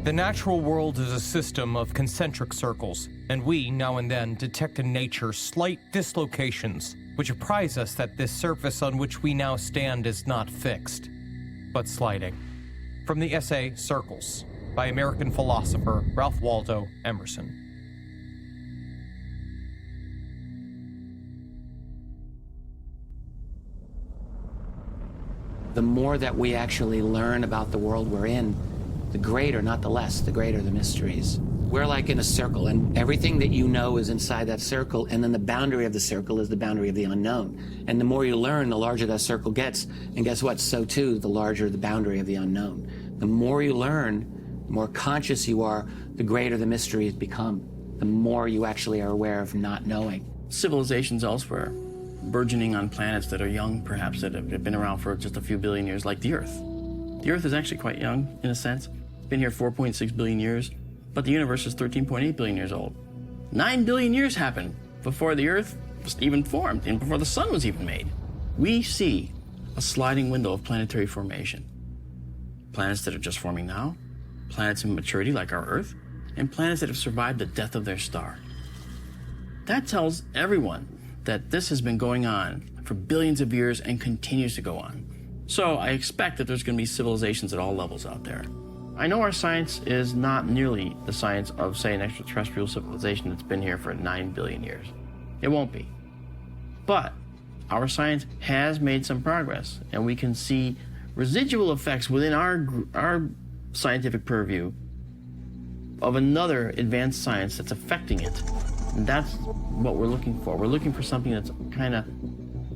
The natural world is a system of concentric circles, and we, now and then, detect in nature slight dislocations, which apprise us that this surface on which we now stand is not fixed, but sliding. From the essay Circles, by American philosopher Ralph Waldo Emerson. The more that we actually learn about the world we're in, the greater, not the less, the greater the mysteries. We're like in a circle, and everything that you know is inside that circle, and then the boundary of the circle is the boundary of the unknown. And the more you learn, the larger that circle gets. And guess what? So too, the larger the boundary of the unknown. The more you learn, the more conscious you are, the greater the mysteries become. The more you actually are aware of not knowing. Civilizations elsewhere, burgeoning on planets that are young, perhaps, that have been around for just a few billion years, like the Earth. The Earth is actually quite young, in a sense. Been here 4.6 billion years, but the universe is 13.8 billion years old. 9 billion years happened before the Earth was even formed and before the sun was even made. We see a sliding window of planetary formation. Planets that are just forming now, planets in maturity like our Earth, and planets that have survived the death of their star. That tells everyone that this has been going on for billions of years and continues to go on. So I expect that there's going to be civilizations at all levels out there. I know our science is not nearly the science of, say, an extraterrestrial civilization that's been here for 9 billion years. It won't be. But our science has made some progress, and we can see residual effects within our scientific purview of another advanced science that's affecting it. And that's what we're looking for. We're looking for something that's kind of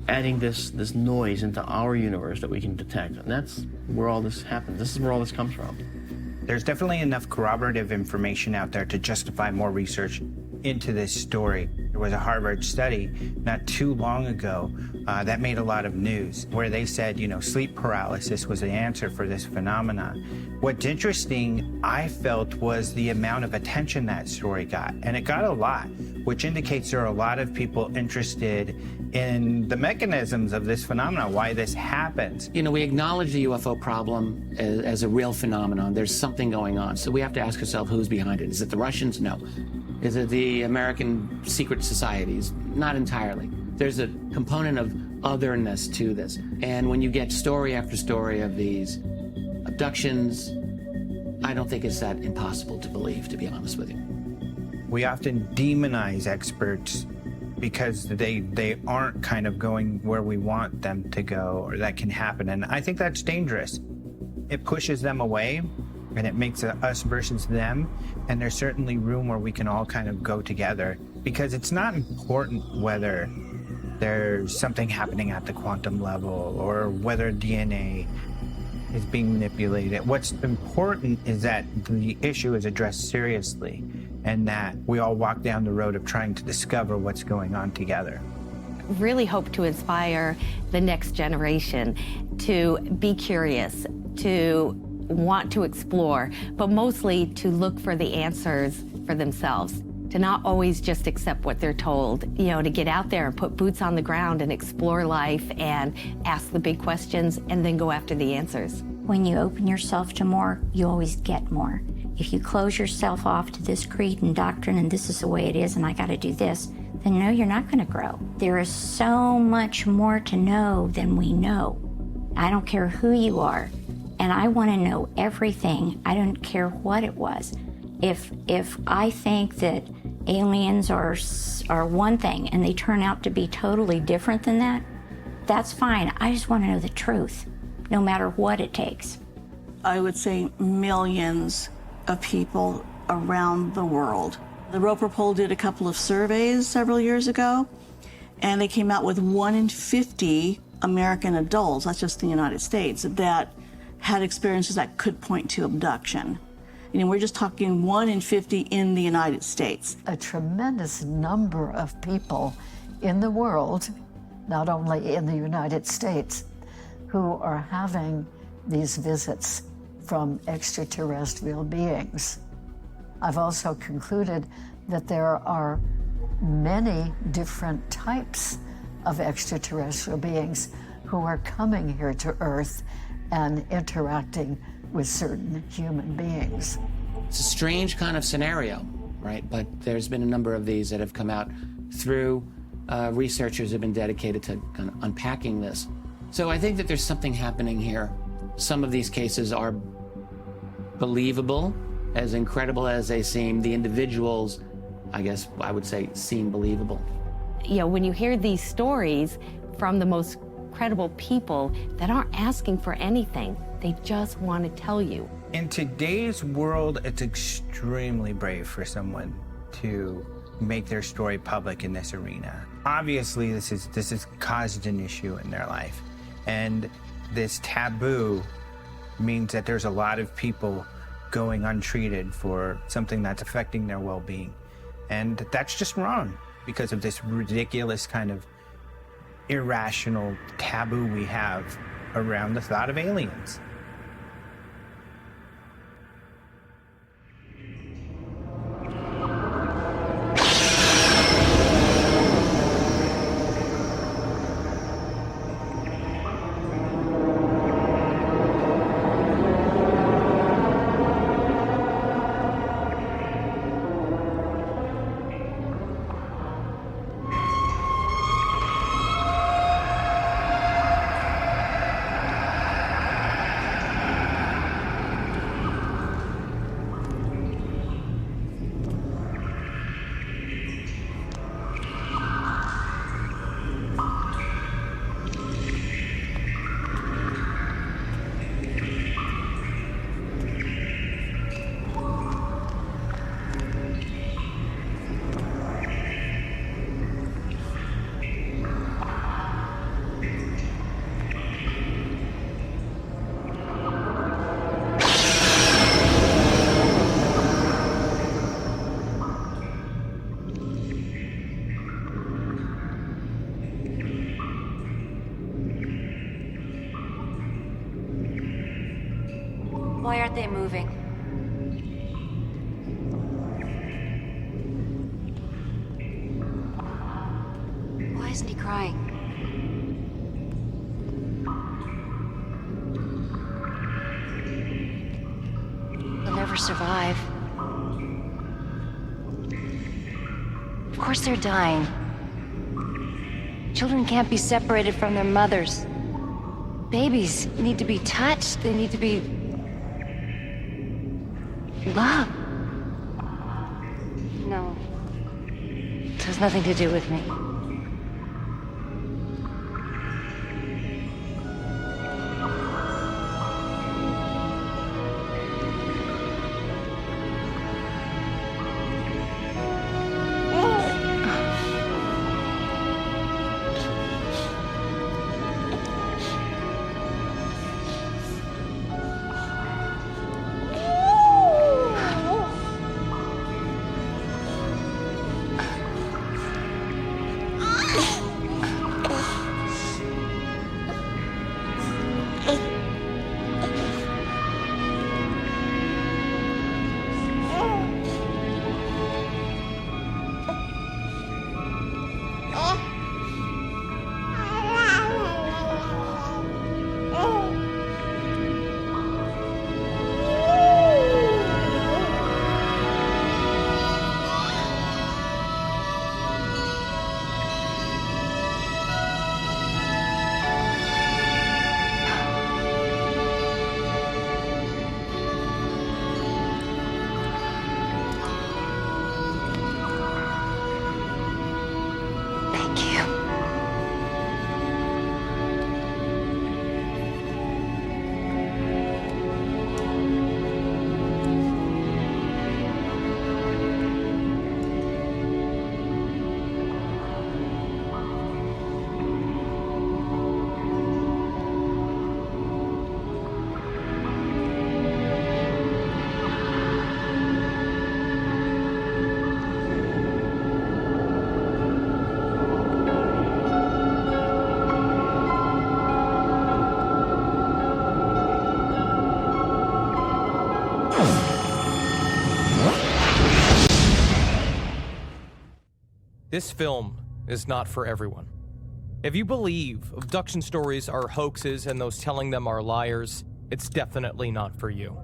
adding this noise into our universe that we can detect. And that's where all this happens. This is where all this comes from. There's definitely enough corroborative information out there to justify more research into this story. There was a Harvard study not too long ago that made a lot of news, where they said, sleep paralysis was the answer for this phenomenon. What's interesting, I felt, was the amount of attention that story got, and it got a lot, which indicates there are a lot of people interested in the mechanisms of this phenomenon, why this happens. We acknowledge the UFO problem as a real phenomenon. There's something going on, so we have to ask ourselves who's behind it. Is it the Russians? No. Is it the American secret societies? Not entirely. There's a component of otherness to this. And when you get story after story of these abductions, I don't think it's that impossible to believe, to be honest with you. We often demonize experts because they aren't kind of going where we want them to go, or that can happen. And I think that's dangerous. It pushes them away, and it makes us versus them. And there's certainly room where we can all kind of go together, because it's not important whether there's something happening at the quantum level or whether DNA is being manipulated. What's important is that the issue is addressed seriously, and that we all walk down the road of trying to discover what's going on together. Really hope to inspire the next generation to be curious, to want to explore, but mostly to look for the answers for themselves, to not always just accept what they're told, to get out there and put boots on the ground and explore life and ask the big questions and then go after the answers. When you open yourself to more, you always get more. If you close yourself off to this creed and doctrine and this is the way it is and I got to do this, then no, you're not going to grow. There is so much more to know than we know. I don't care who you are, and I want to know everything. I don't care what it was. If I think that aliens are one thing and they turn out to be totally different than that, that's fine. I just want to know the truth, no matter what it takes. I would say millions of people around the world. The Roper Poll did a couple of surveys several years ago, and they came out with 1 in 50 American adults, that's just the United States, that had experiences that could point to abduction. We're just talking 1 in 50 in the United States. A tremendous number of people in the world, not only in the United States, who are having these visits from extraterrestrial beings. I've also concluded that there are many different types of extraterrestrial beings who are coming here to Earth and interacting with certain human beings. It's a strange kind of scenario, right? But there's been a number of these that have come out through researchers have been dedicated to kind of unpacking this. So I think that there's something happening here. Some of these cases are believable, as incredible as they seem. The individuals, I guess I would say, seem believable. You know, when you hear these stories from the most credible people that aren't asking for anything, they just want to tell you. In today's world, it's extremely brave for someone to make their story public in this arena. Obviously, this has caused an issue in their life. And this taboo means that there's a lot of people going untreated for something that's affecting their well-being. And that's just wrong because of this ridiculous kind of irrational taboo we have around the thought of aliens. Why aren't they moving? Why isn't he crying? He'll never survive. Of course they're dying. Children can't be separated from their mothers. Babies need to be touched. They need to be loved. No. It has nothing to do with me. This film is not for everyone. If you believe abduction stories are hoaxes and those telling them are liars, it's definitely not for you.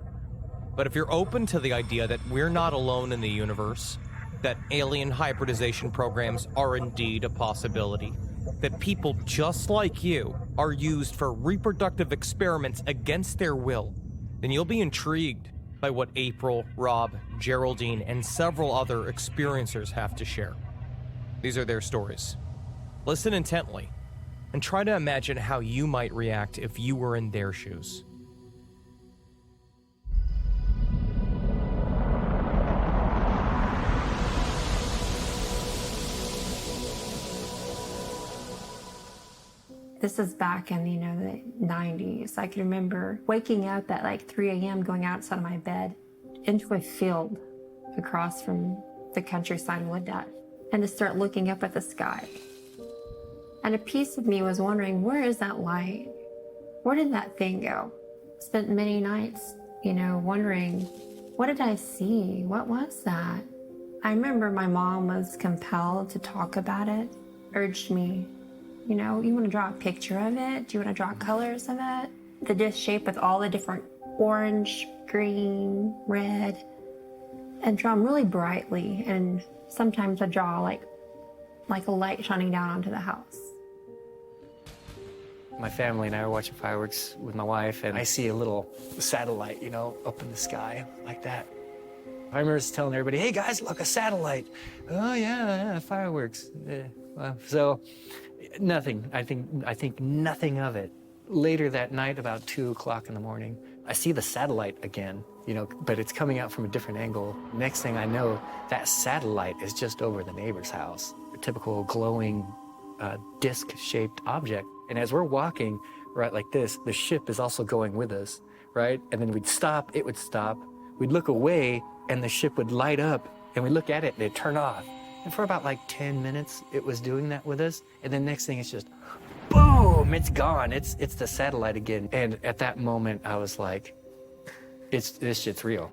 But if you're open to the idea that we're not alone in the universe, that alien hybridization programs are indeed a possibility, that people just like you are used for reproductive experiments against their will, then you'll be intrigued by what April, Rob, Geraldine, and several other experiencers have to share. These are their stories. Listen intently and try to imagine how you might react if you were in their shoes. This is back in, the 90s. I can remember waking up at like 3 a.m., going outside of my bed into a field across from the countryside in Wooddat, and to start looking up at the sky. And a piece of me was wondering, where is that light? Where did that thing go? Spent many nights, wondering, what did I see? What was that? I remember my mom was compelled to talk about it, urged me, you want to draw a picture of it? Do you want to draw colors of it? The disc shape with all the different orange, green, red, and draw them really brightly. And sometimes I draw like a light shining down onto the house. My family and I were watching fireworks with my wife, and I see a little satellite, up in the sky like that. I remember just telling everybody, hey guys, look, a satellite. Oh yeah, fireworks. So nothing, I think nothing of it. Later that night, about 2 o'clock in the morning, I see the satellite again, but it's coming out from a different angle. Next thing I know, that satellite is just over the neighbor's house. A typical glowing disc-shaped object. And as we're walking, right, like this, the ship is also going with us, right? And then we'd stop, it would stop. We'd look away, and the ship would light up, and we'd look at it, and it'd turn off. And for about like 10 minutes, it was doing that with us. And then next thing, it's just, boom, it's gone. It's the satellite again. And at that moment, I was like, this shit's real.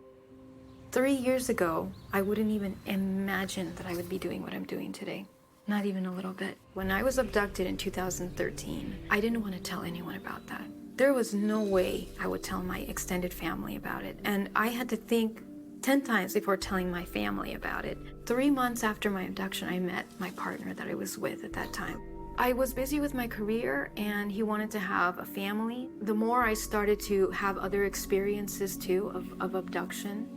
3 years ago, I wouldn't even imagine that I would be doing what I'm doing today. Not even a little bit. When I was abducted in 2013, I didn't want to tell anyone about that. There was no way I would tell my extended family about it. And I had to think 10 times before telling my family about it. 3 months after my abduction, I met my partner that I was with at that time. I was busy with my career, and he wanted to have a family. The more I started to have other experiences too of abduction,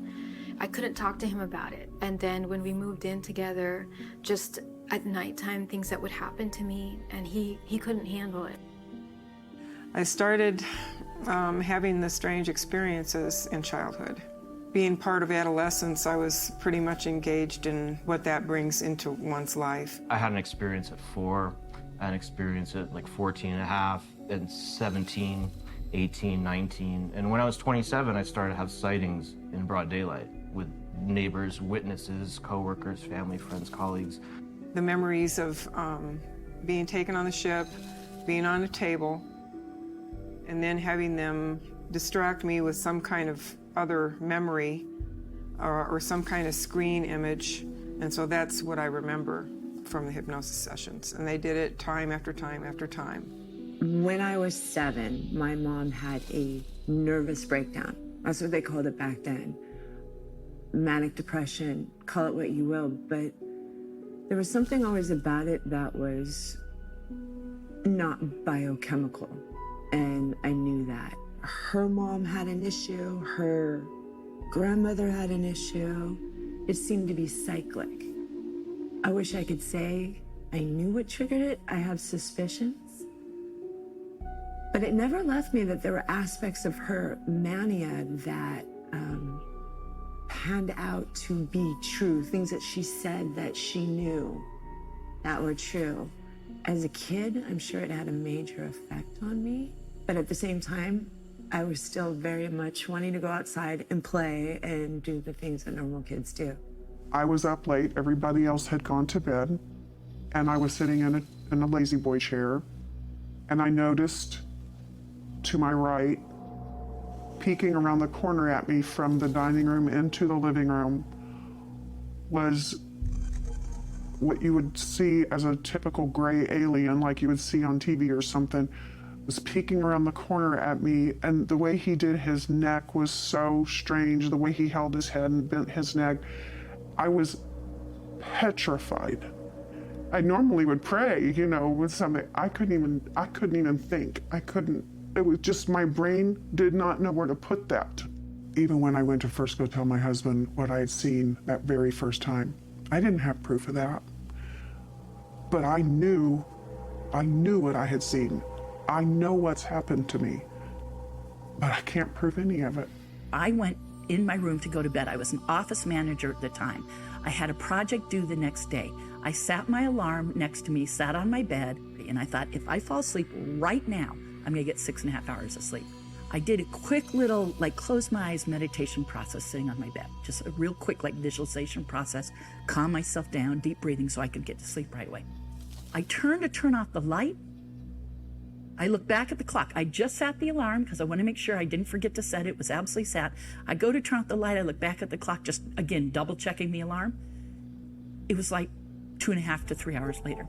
I couldn't talk to him about it. And then when we moved in together, just at nighttime, things that would happen to me, and he couldn't handle it. I started having the strange experiences in childhood. Being part of adolescence, I was pretty much engaged in what that brings into one's life. I had an experience at 4, I had an experience at like 14 and a half, and 17, 18, 19. And when I was 27, I started to have sightings in broad daylight with neighbors, witnesses, coworkers, family, friends, colleagues. The memories of being taken on the ship, being on a table, and then having them distract me with some kind of other memory or some kind of screen image. And so that's what I remember from the hypnosis sessions. And they did it time after time after time. When I was 7, my mom had a nervous breakdown. That's what they called it back then. Manic depression, call it what you will, but there was something always about it that was not biochemical. And I knew that. Her mom had an issue, her grandmother had an issue. It seemed to be cyclic. I wish I could say I knew what triggered it. I have suspicions. But it never left me that there were aspects of her mania that panned out to be true, things that she said that she knew that were true. As a kid, I'm sure it had a major effect on me. But at the same time, I was still very much wanting to go outside and play and do the things that normal kids do. I was up late, everybody else had gone to bed, and I was sitting in a lazy boy chair, and I noticed to my right, peeking around the corner at me from the dining room into the living room, was what you would see as a typical gray alien, like you would see on TV or something, was peeking around the corner at me, and the way he did his neck was so strange. The way he held his head and bent his neck, I was petrified. I normally would pray, with something. I couldn't even think. It was just my brain did not know where to put that. Even when I went to first go tell my husband what I had seen that very first time, I didn't have proof of that. But I knew what I had seen. I know what's happened to me, but I can't prove any of it. I went in my room to go to bed. I was an office manager at the time. I had a project due the next day. I sat my alarm next to me, sat on my bed, and I thought, if I fall asleep right now, I'm gonna get 6.5 hours of sleep. I did a quick little, close my eyes meditation process sitting on my bed. Just a real quick, visualization process, calm myself down, deep breathing so I could get to sleep right away. I turned to turn off the light. I look back at the clock. I just set the alarm because I want to make sure I didn't forget to set it. It was absolutely set. I go to turn off the light. I look back at the clock, just again, double checking the alarm. It was 2.5 to 3 hours later.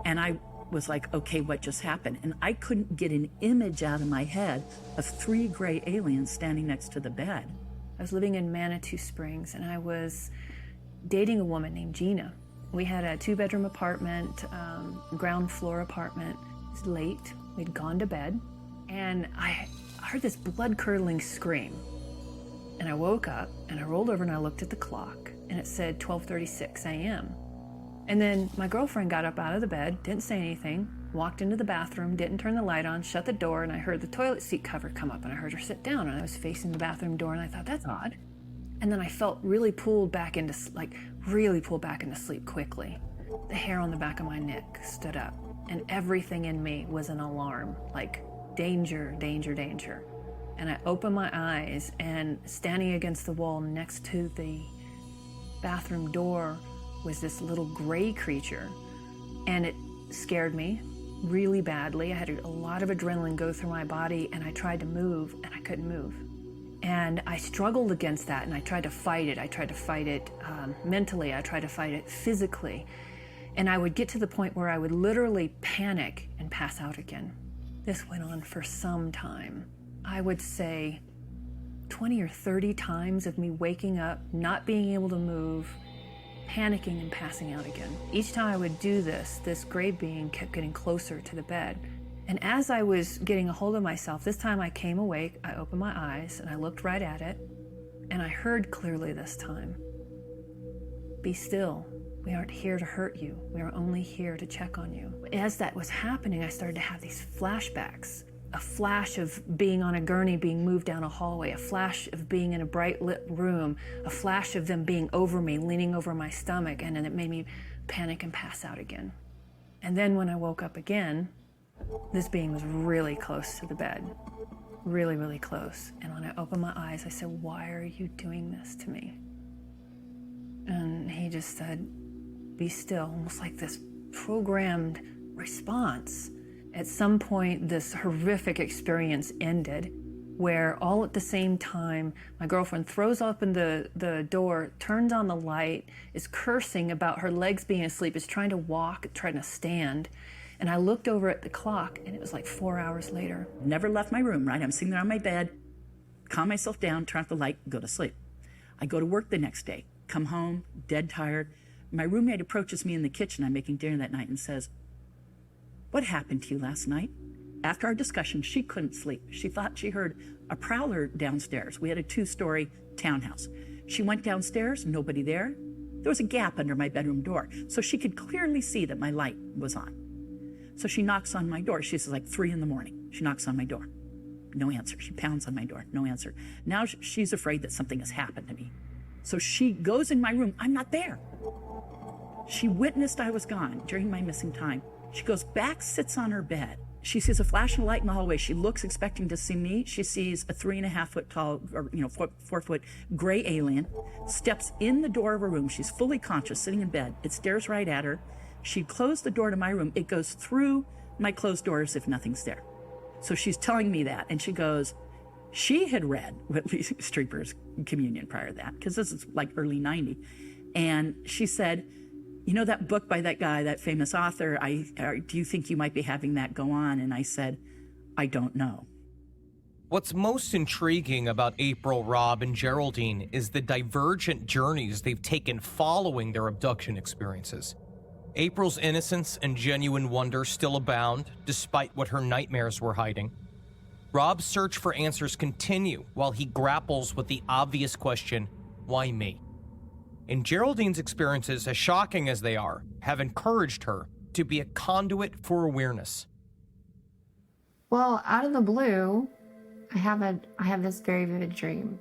And I was like, okay, what just happened? And I couldn't get an image out of my head of 3 gray aliens standing next to the bed. I was living in Manitou Springs, and I was dating a woman named Gina. We had a 2-bedroom apartment, ground floor apartment. It was late. We'd gone to bed, and I heard this blood-curdling scream. And I woke up, and I rolled over, and I looked at the clock, and it said 12:36 a.m. And then my girlfriend got up out of the bed, didn't say anything, walked into the bathroom, didn't turn the light on, shut the door, and I heard the toilet seat cover come up, and I heard her sit down, and I was facing the bathroom door, and I thought, that's odd. And then I felt really pulled back into sleep quickly. The hair on the back of my neck stood up, and everything in me was an alarm, danger, danger, danger. And I opened my eyes, and standing against the wall next to the bathroom door was this little gray creature, and it scared me really badly. I had a lot of adrenaline go through my body, and I tried to move, and I couldn't move. And I struggled against that, and I tried to fight it. I tried to fight it mentally. I tried to fight it physically. And I would get to the point where I would literally panic and pass out again. This went on for some time. I would say 20 or 30 times of me waking up, not being able to move, panicking and passing out again. Each time I would do this gray being kept getting closer to the bed. And as I was getting a hold of myself, this time I came awake, I opened my eyes, and I looked right at it, and I heard clearly this time, "Be still. We aren't here to hurt you. We are only here to check on you." As that was happening, I started to have these flashbacks. A flash of being on a gurney being moved down a hallway, a flash of being in a bright lit room, a flash of them being over me, leaning over my stomach, and then it made me panic and pass out again. And then when I woke up again, this being was really close to the bed, really, really close. And when I opened my eyes, I said, "Why are you doing this to me?" And he just said, "Be still," almost like this programmed response. At some point, this horrific experience ended, where all at the same time, my girlfriend throws open the door, turns on the light, is cursing about her legs being asleep, is trying to walk, trying to stand. And I looked over at the clock, and it was 4 hours later. Never left my room, right? I'm sitting there on my bed, calm myself down, turn off the light, go to sleep. I go to work the next day, come home, dead tired. My roommate approaches me in the kitchen. I'm making dinner that night and says, "What happened to you last night?" After our discussion, she couldn't sleep. She thought she heard a prowler downstairs. We had a 2-story townhouse. She went downstairs, nobody there. There was a gap under my bedroom door, so she could clearly see that my light was on. So she knocks on my door. She's 3 a.m. She knocks on my door. No answer. She pounds on my door. No answer. Now she's afraid that something has happened to me. So she goes in my room. I'm not there. She witnessed I was gone during my missing time. She goes back, sits on her bed. She sees a flash of light in the hallway. She looks, expecting to see me. She sees a 3.5 foot tall, or 4 foot gray alien, steps in the door of her room. She's fully conscious, sitting in bed. It stares right at her. She closed the door to my room. It goes through my closed door as if nothing's there. So she's telling me that, and she goes, she had read Whitley Strieber's Communion prior to that, because this is early 90. And she said, "You know that book by that guy, that famous author, do you think you might be having that go on?" And I said, I don't know. What's most intriguing about April, Rob, and Geraldine is the divergent journeys they've taken following their abduction experiences. April's innocence and genuine wonder still abound, despite what her nightmares were hiding. Rob's search for answers continue while he grapples with the obvious question, why me? And Geraldine's experiences, as shocking as they are, have encouraged her to be a conduit for awareness. Well, out of the blue, I have this very vivid dream.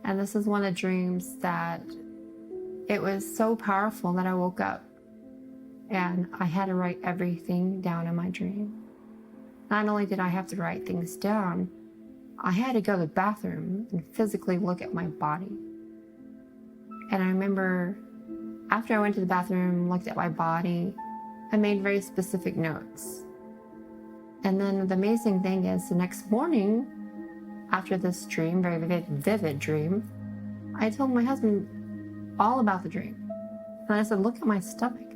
And this is one of the dreams that it was so powerful that I woke up and I had to write everything down in my dream. Not only did I have to write things down, I had to go to the bathroom and physically look at my body. And I remember after I went to the bathroom, looked at my body, I made very specific notes. And then the amazing thing is the next morning, after this dream, very vivid dream, I told my husband all about the dream. And I said, look at my stomach.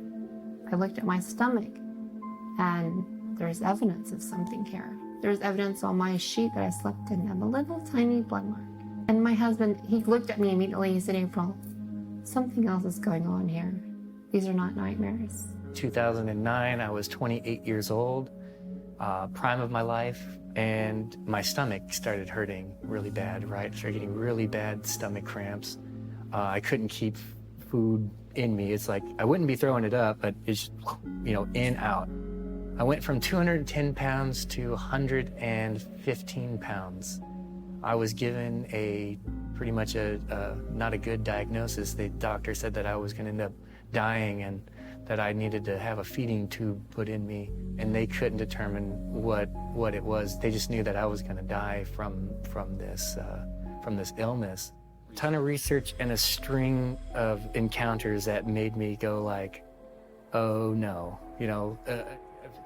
I looked at my stomach and there's evidence of something here. There's evidence on my sheet that I slept in of a little tiny blood mark. And my husband, he looked at me immediately. He said, April, something else is going on here. These are not nightmares. 2009, I was 28 years old, prime of my life, and my stomach started hurting really bad, right? Started getting really bad stomach cramps. I couldn't keep food in me. It's like, I wouldn't be throwing it up, but it's, in, out. I went from 210 pounds to 115 pounds. I was given pretty much not a good diagnosis. The doctor said that I was going to end up dying and that I needed to have a feeding tube put in me, and they couldn't determine what it was. They just knew that I was going to die from this illness. A ton of research and a string of encounters that made me go like, oh no,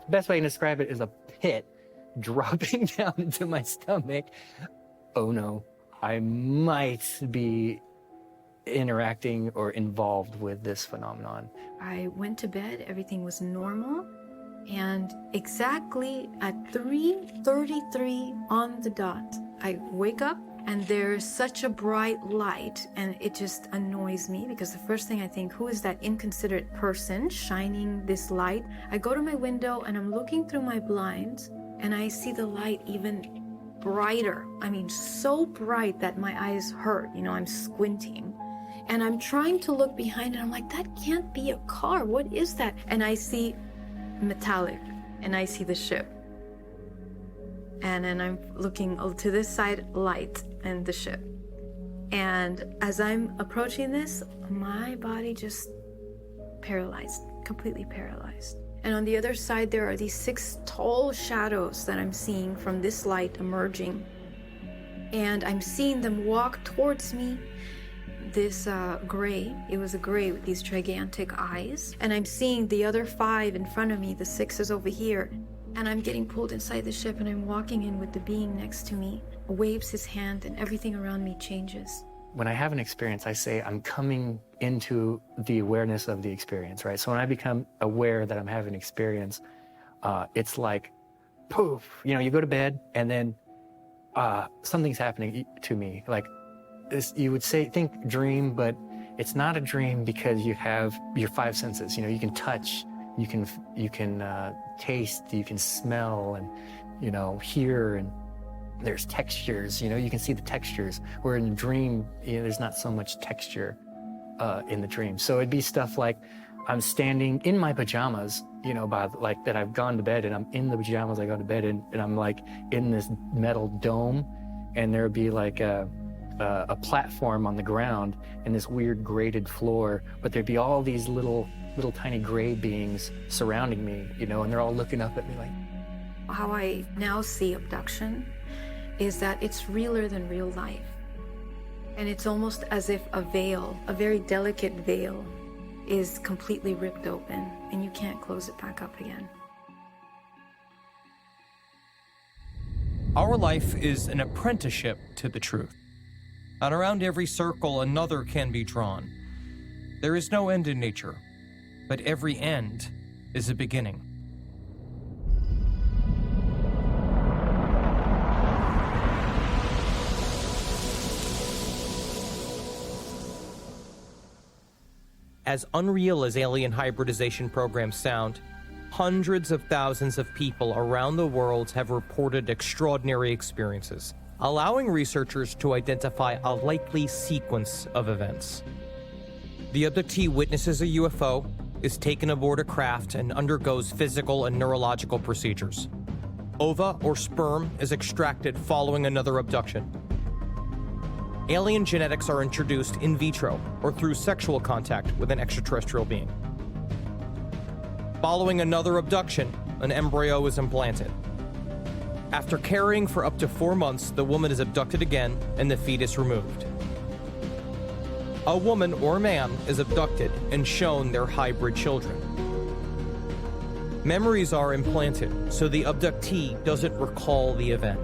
best way to describe it is a pit dropping down into my stomach. Oh no, I might be interacting or involved with this phenomenon. I went to bed, everything was normal, and exactly at 3:33 on the dot, I wake up and there's such a bright light, and it just annoys me because the first thing I think, who is that inconsiderate person shining this light? I go to my window and I'm looking through my blinds and I see the light even brighter. I mean, so bright that my eyes hurt, I'm squinting. And I'm trying to look behind and I'm like, that can't be a car. What is that? And I see metallic and I see the ship. And then I'm looking to this side, light and the ship. And as I'm approaching this, my body just paralyzed, completely paralyzed. And on the other side, there are these 6 tall shadows that I'm seeing from this light emerging. And I'm seeing them walk towards me. This gray, it was a gray with these gigantic eyes. And I'm seeing the other 5 in front of me, the 6 is over here. And I'm getting pulled inside the ship and I'm walking in with the being next to me, waves his hand and everything around me changes. When I have an experience, I say I'm coming into the awareness of the experience, right? So when I become aware that I'm having an experience, it's like, poof, you go to bed and then something's happening to me. Like this, you would think dream, but it's not a dream because you have your 5 senses. You can touch, you can taste, you can smell, and hear, and there's textures. You can see the textures. Where in the dream, there's not so much texture in the dream. So it'd be stuff like I'm standing in my pajamas, by like that I've gone to bed and I'm in the pajamas I go to bed in, and I'm like in this metal dome, and there'd be like a platform on the ground and this weird grated floor, but there'd be all these little tiny gray beings surrounding me, and they're all looking up at me like. How I now see abduction is that it's realer than real life. And it's almost as if a veil, a very delicate veil, is completely ripped open and you can't close it back up again. Our life is an apprenticeship to the truth. And around every circle, another can be drawn. There is no end in nature, but every end is a beginning. As unreal as alien hybridization programs sound, hundreds of thousands of people around the world have reported extraordinary experiences, allowing researchers to identify a likely sequence of events. The abductee witnesses a UFO, is taken aboard a craft, and undergoes physical and neurological procedures. Ova or sperm is extracted following another abduction. Alien genetics are introduced in vitro or through sexual contact with an extraterrestrial being. Following another abduction, an embryo is implanted. After carrying for up to 4 months, the woman is abducted again and the fetus removed. A woman or man is abducted and shown their hybrid children. Memories are implanted, so the abductee doesn't recall the event.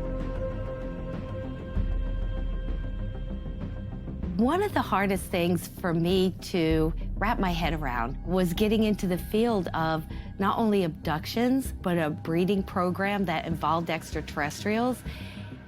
One of the hardest things for me to wrap my head around was getting into the field of not only abductions, but a breeding program that involved extraterrestrials.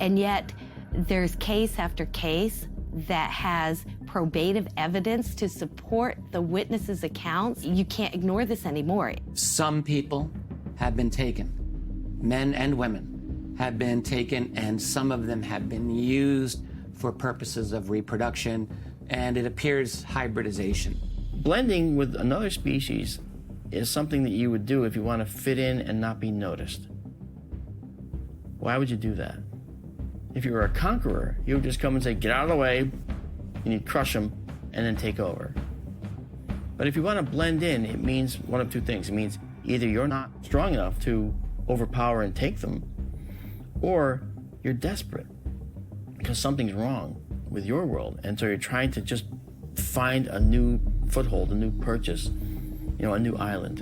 And yet there's case after case that has probative evidence to support the witnesses' accounts. You can't ignore this anymore. Some people have been taken. Men and women have been taken, and some of them have been used for purposes of reproduction, and it appears hybridization. Blending with another species is something that you would do if you want to fit in and not be noticed. Why would you do that? If you were a conqueror, you would just come and say, get out of the way, and you'd crush them and then take over. But if you want to blend in, it means one of two things. It means either you're not strong enough to overpower and take them, or you're desperate because something's wrong with your world. And so you're trying to just find a new foothold, a new purchase, you know, a new island,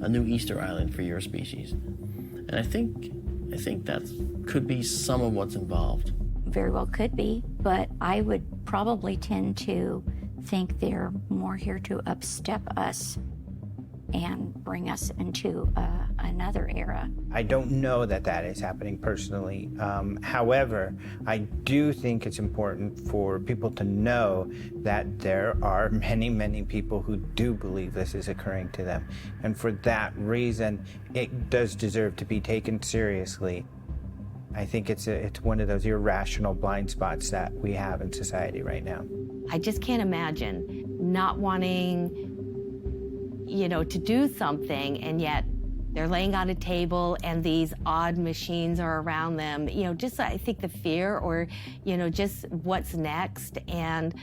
a new Easter island for your species. And I think that could be some of what's involved. Very well could be, but I would probably tend to think they're more here to upstep us and bring us into another era. I don't know that that is happening personally. However, I do think it's important for people to know that there are many, many people who do believe this is occurring to them. And for that reason, it does deserve to be taken seriously. I think it's one of those irrational blind spots that we have in society right now. I just can't imagine not wanting, to do something, and yet they're laying on a table and these odd machines are around them. Just I think the fear or, just what's next, and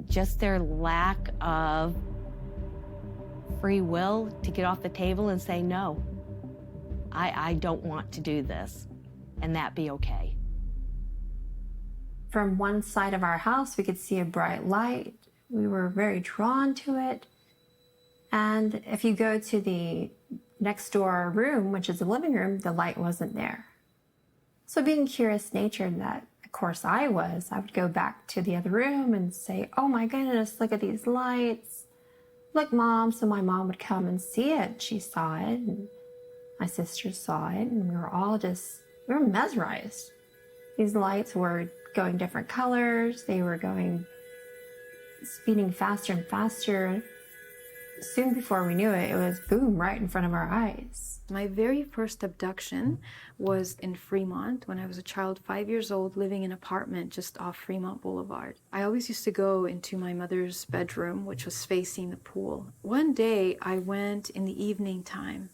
just their lack of free will to get off the table and say, no, I don't want to do this, and that be okay. From one side of our house, we could see a bright light. We were very drawn to it. And if you go to the next door room, which is the living room, the light wasn't there. So being curious natured that, of course, I would go back to the other room and say, oh my goodness, look at these lights. Look, Mom. So my mom would come and see it. She saw it, and my sisters saw it, and we were mesmerized. These lights were going different colors. They were speeding faster and faster. Soon before we knew it, it was boom, right in front of our eyes. My very first abduction was in Fremont when I was a child, 5 years old, living in an apartment just off Fremont Boulevard. I always used to go into my mother's bedroom, which was facing the pool. One day I went in the evening time.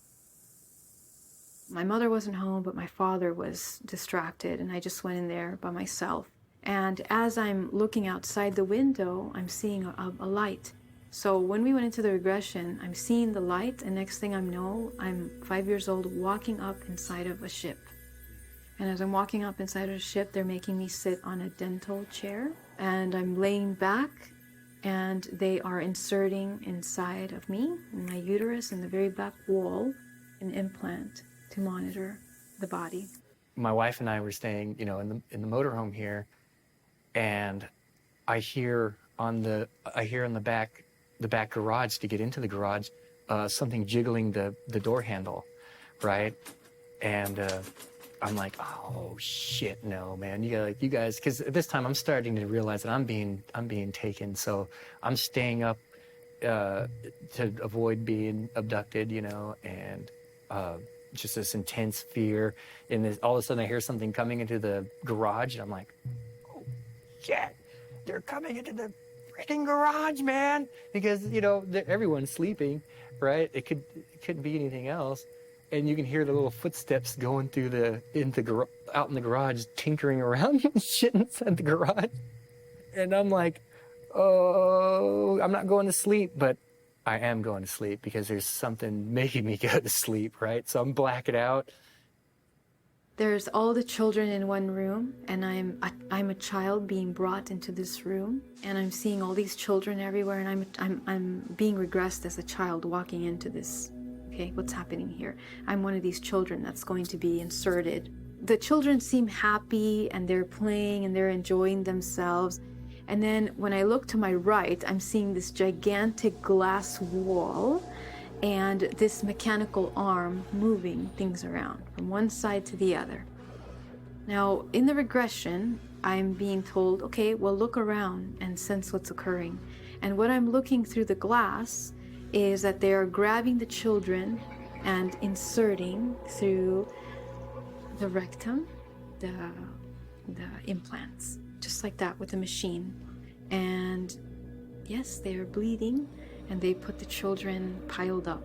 My mother wasn't home, but my father was distracted, and I just went in there by myself. And as I'm looking outside the window, I'm seeing a light. So when we went into the regression, I'm seeing the light, and next thing I know, I'm 5 years old walking up inside of a ship. And as I'm walking up inside of a ship, they're making me sit on a dental chair, and I'm laying back, and they are inserting inside of me, in my uterus, in the very back wall, an implant to monitor the body. My wife and I were staying, in the motorhome here, and I hear in the back garage, to get into the garage, something jiggling the door handle, right? And I'm like, oh shit, no, man, you guys, because at this time I'm starting to realize that I'm being taken. So I'm staying up to avoid being abducted, you know, and just this intense fear. And this, all of a sudden I hear something coming into the garage, and I'm like, oh, shit, they're coming into the freaking garage, man. Because, you know, everyone's sleeping, right? It couldn't be anything else. And you can hear the little footsteps going through out in the garage, tinkering around and shit inside the garage. And I'm like, oh, I'm not going to sleep, but I am going to sleep because there's something making me go to sleep, right? So I'm blacking out. There's all the children in one room, and I'm a child being brought into this room, and I'm seeing all these children everywhere, and I'm being regressed as a child walking into this. Okay, what's happening here? I'm one of these children that's going to be inserted. The children seem happy, and they're playing, and they're enjoying themselves. And then when I look to my right, I'm seeing this gigantic glass wall and this mechanical arm moving things around from one side to the other. Now, in the regression, I'm being told, okay, well, look around and sense what's occurring. And what I'm looking through the glass is that they are grabbing the children and inserting through the rectum, the implants, just like that with a machine. And yes, they are bleeding, and they put the children piled up,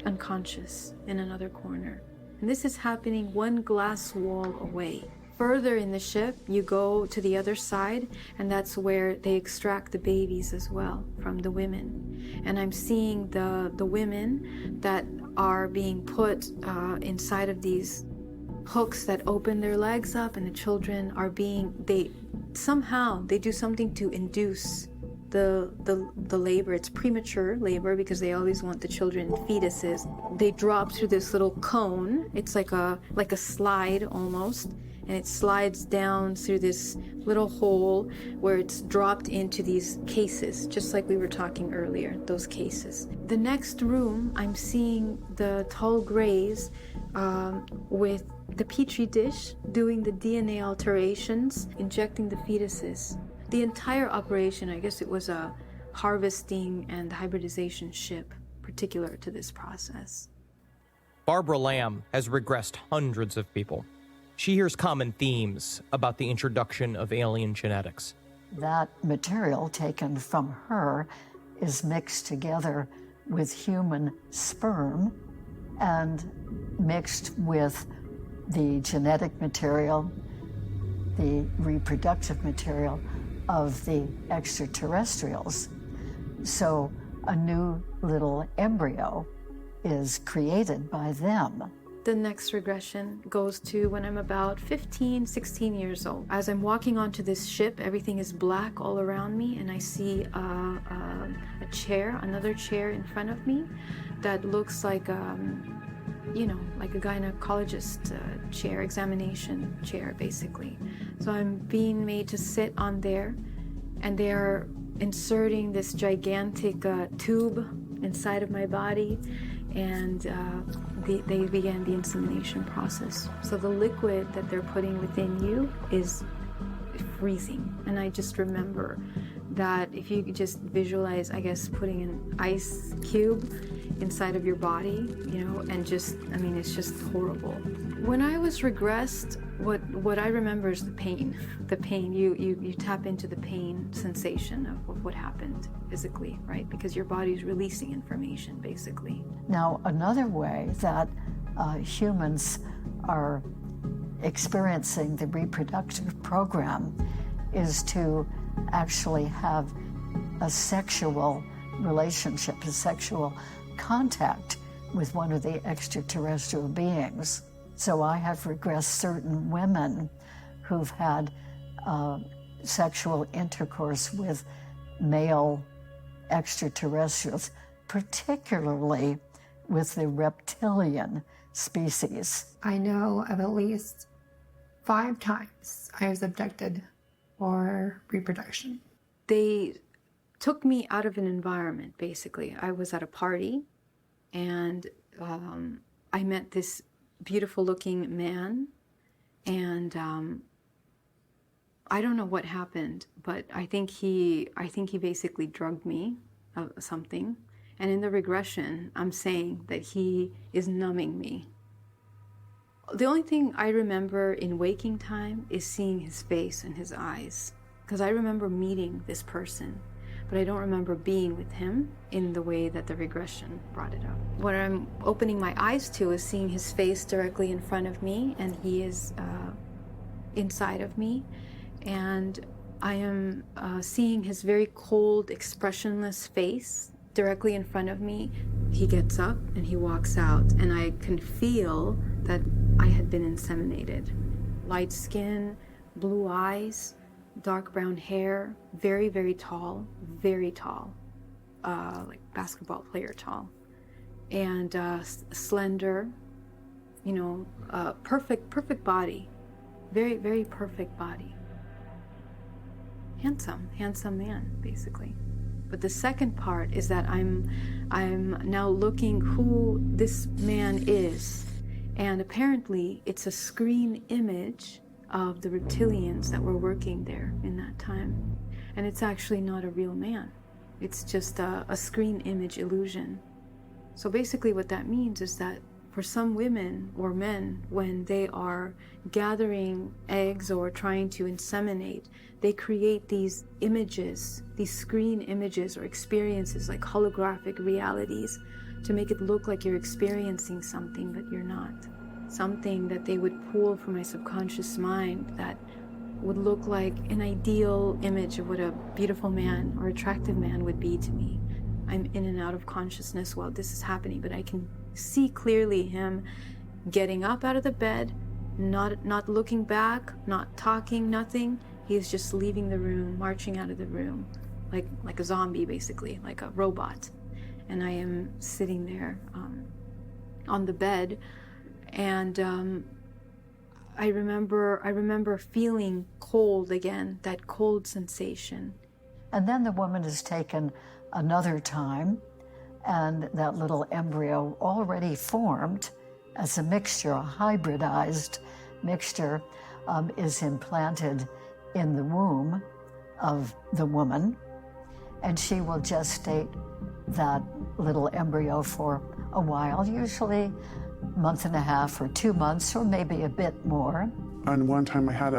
unconscious, in another corner. And this is happening one glass wall away. Further in the ship, you go to the other side, and that's where they extract the babies as well from the women. And I'm seeing the women that are being put inside of these hooks that open their legs up, and the children are being, they do something to induce the labor. It's premature labor because they always want the children in fetuses. They drop through this little cone. It's like a slide almost, and it slides down through this little hole where it's dropped into these cases, just like we were talking earlier, those cases. The next room, I'm seeing the tall grays with the petri dish doing the DNA alterations, injecting the fetuses. The entire operation, I guess it was a harvesting and hybridization ship particular to this process. Barbara Lamb has regressed hundreds of people. She hears common themes about the introduction of alien genetics. That material taken from her is mixed together with human sperm and mixed with the genetic material, the reproductive material of the extraterrestrials. So a new little embryo is created by them. The next regression goes to when I'm about 15, 16 years old. As I'm walking onto this ship, everything is black all around me, and I see a chair, another chair in front of me that looks like like a gynecologist chair, examination chair, basically. So I'm being made to sit on there, and they're inserting this gigantic tube inside of my body, and they began the insemination process. So the liquid that they're putting within you is freezing. And I just remember that if you could just visualize, I guess, putting an ice cube inside of your body, and just, it's just horrible. When I was regressed, what I remember is the pain. The pain, you tap into the pain sensation of what happened physically, right? Because your body's releasing information, basically. Now, another way that humans are experiencing the reproductive program is to actually have a sexual relationship, a sexual contact with one of the extraterrestrial beings. So I have regressed certain women who've had sexual intercourse with male extraterrestrials, particularly with the reptilian species. I know of at least 5 times I was abducted for reproduction. They took me out of an environment, basically. I was at a party, and I met this beautiful looking man, and I don't know what happened, but I think he basically drugged me, of something. And in the regression, I'm saying that he is numbing me. The only thing I remember in waking time is seeing his face and his eyes. Because I remember meeting this person, but I don't remember being with him in the way that the regression brought it up. What I'm opening my eyes to is seeing his face directly in front of me, and he is inside of me. And I am seeing his very cold, expressionless face directly in front of me. He gets up and he walks out, and I can feel that I had been inseminated. Light skin, blue eyes, dark brown hair, very, very tall, like basketball player tall, and slender, you know, perfect body, very, very perfect body. Handsome man, basically. But the second part is that I'm now looking who this man is, and apparently it's a screen image of the reptilians that were working there in that time. And it's actually not a real man. It's just a screen image illusion. So basically what that means is that for some women or men, when they are gathering eggs or trying to inseminate, they create these images, these screen images or experiences like holographic realities to make it look like you're experiencing something, but you're not. Something that they would pull from my subconscious mind that would look like an ideal image of what a beautiful man or attractive man would be to me. I'm in and out of consciousness while this is happening, but I can see clearly him getting up out of the bed, not looking back, not talking, nothing. He is just leaving the room, marching out of the room, like a zombie, basically, like a robot. And I am sitting there on the bed, and I remember feeling cold again, that cold sensation. And then the woman is taken another time, and that little embryo already formed as a mixture, a hybridized mixture, is implanted in the womb of the woman, and she will gestate that little embryo for a while, usually a month and a half or 2 months, or maybe a bit more. And one time I had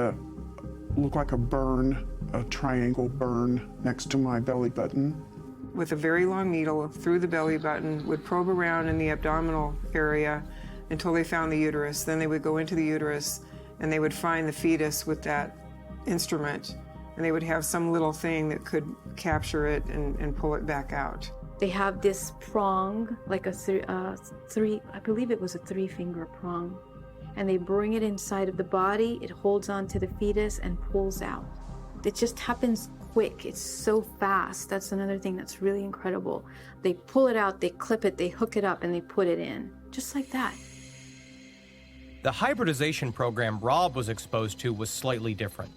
look like a burn, a triangle burn next to my belly button. With a very long needle through the belly button, would probe around in the abdominal area until they found the uterus. Then they would go into the uterus and they would find the fetus with that instrument, and they would have some little thing that could capture it and pull it back out. They have this prong, like I believe it was a 3-finger prong, and they bring it inside of the body, it holds on to the fetus and pulls out. It just happens quick, it's so fast. That's another thing that's really incredible. They pull it out, they clip it, they hook it up, and they put it in, just like that. The hybridization program Rob was exposed to was slightly different.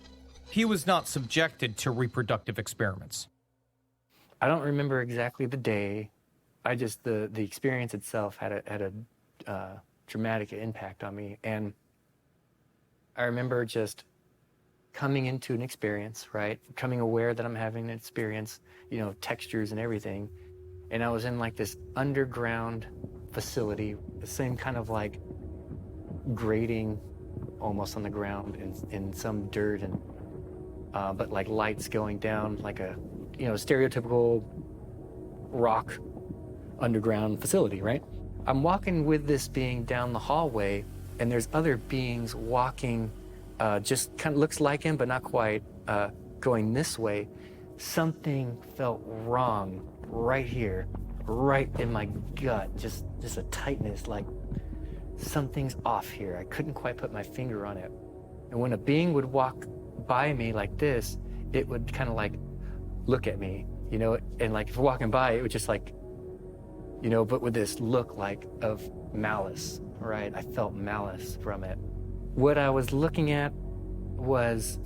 He was not subjected to reproductive experiments. I don't remember exactly the day. The experience itself had a dramatic impact on me. And I remember just coming into an experience, right? Becoming aware that I'm having an experience, you know, textures and everything. And I was in like this underground facility, the same kind of like grating almost on the ground in some dirt, and but like lights going down, like a, you know, stereotypical rock underground facility, right? I'm walking with this being down the hallway, and there's other beings walking, just kind of looks like him, but not quite, going this way. Something felt wrong right here, right in my gut, just a tightness, like something's off here. I couldn't quite put my finger on it. And when a being would walk by me like this, it would kind of like look at me, you know, and like if we're walking by, it would just like, you know, but with this look like of malice, right? I felt malice from it. What I was looking at was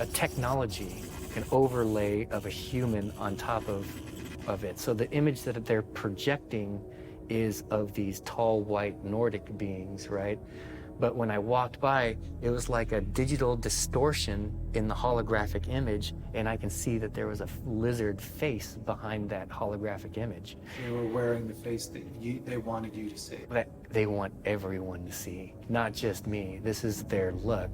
a technology, an overlay of a human on top of it. So the image that they're projecting is of these tall, white Nordic beings, right? But when I walked by, it was like a digital distortion in the holographic image, and I can see that there was a lizard face behind that holographic image. They were wearing the face that they wanted you to see. That they want everyone to see, not just me. This is their look.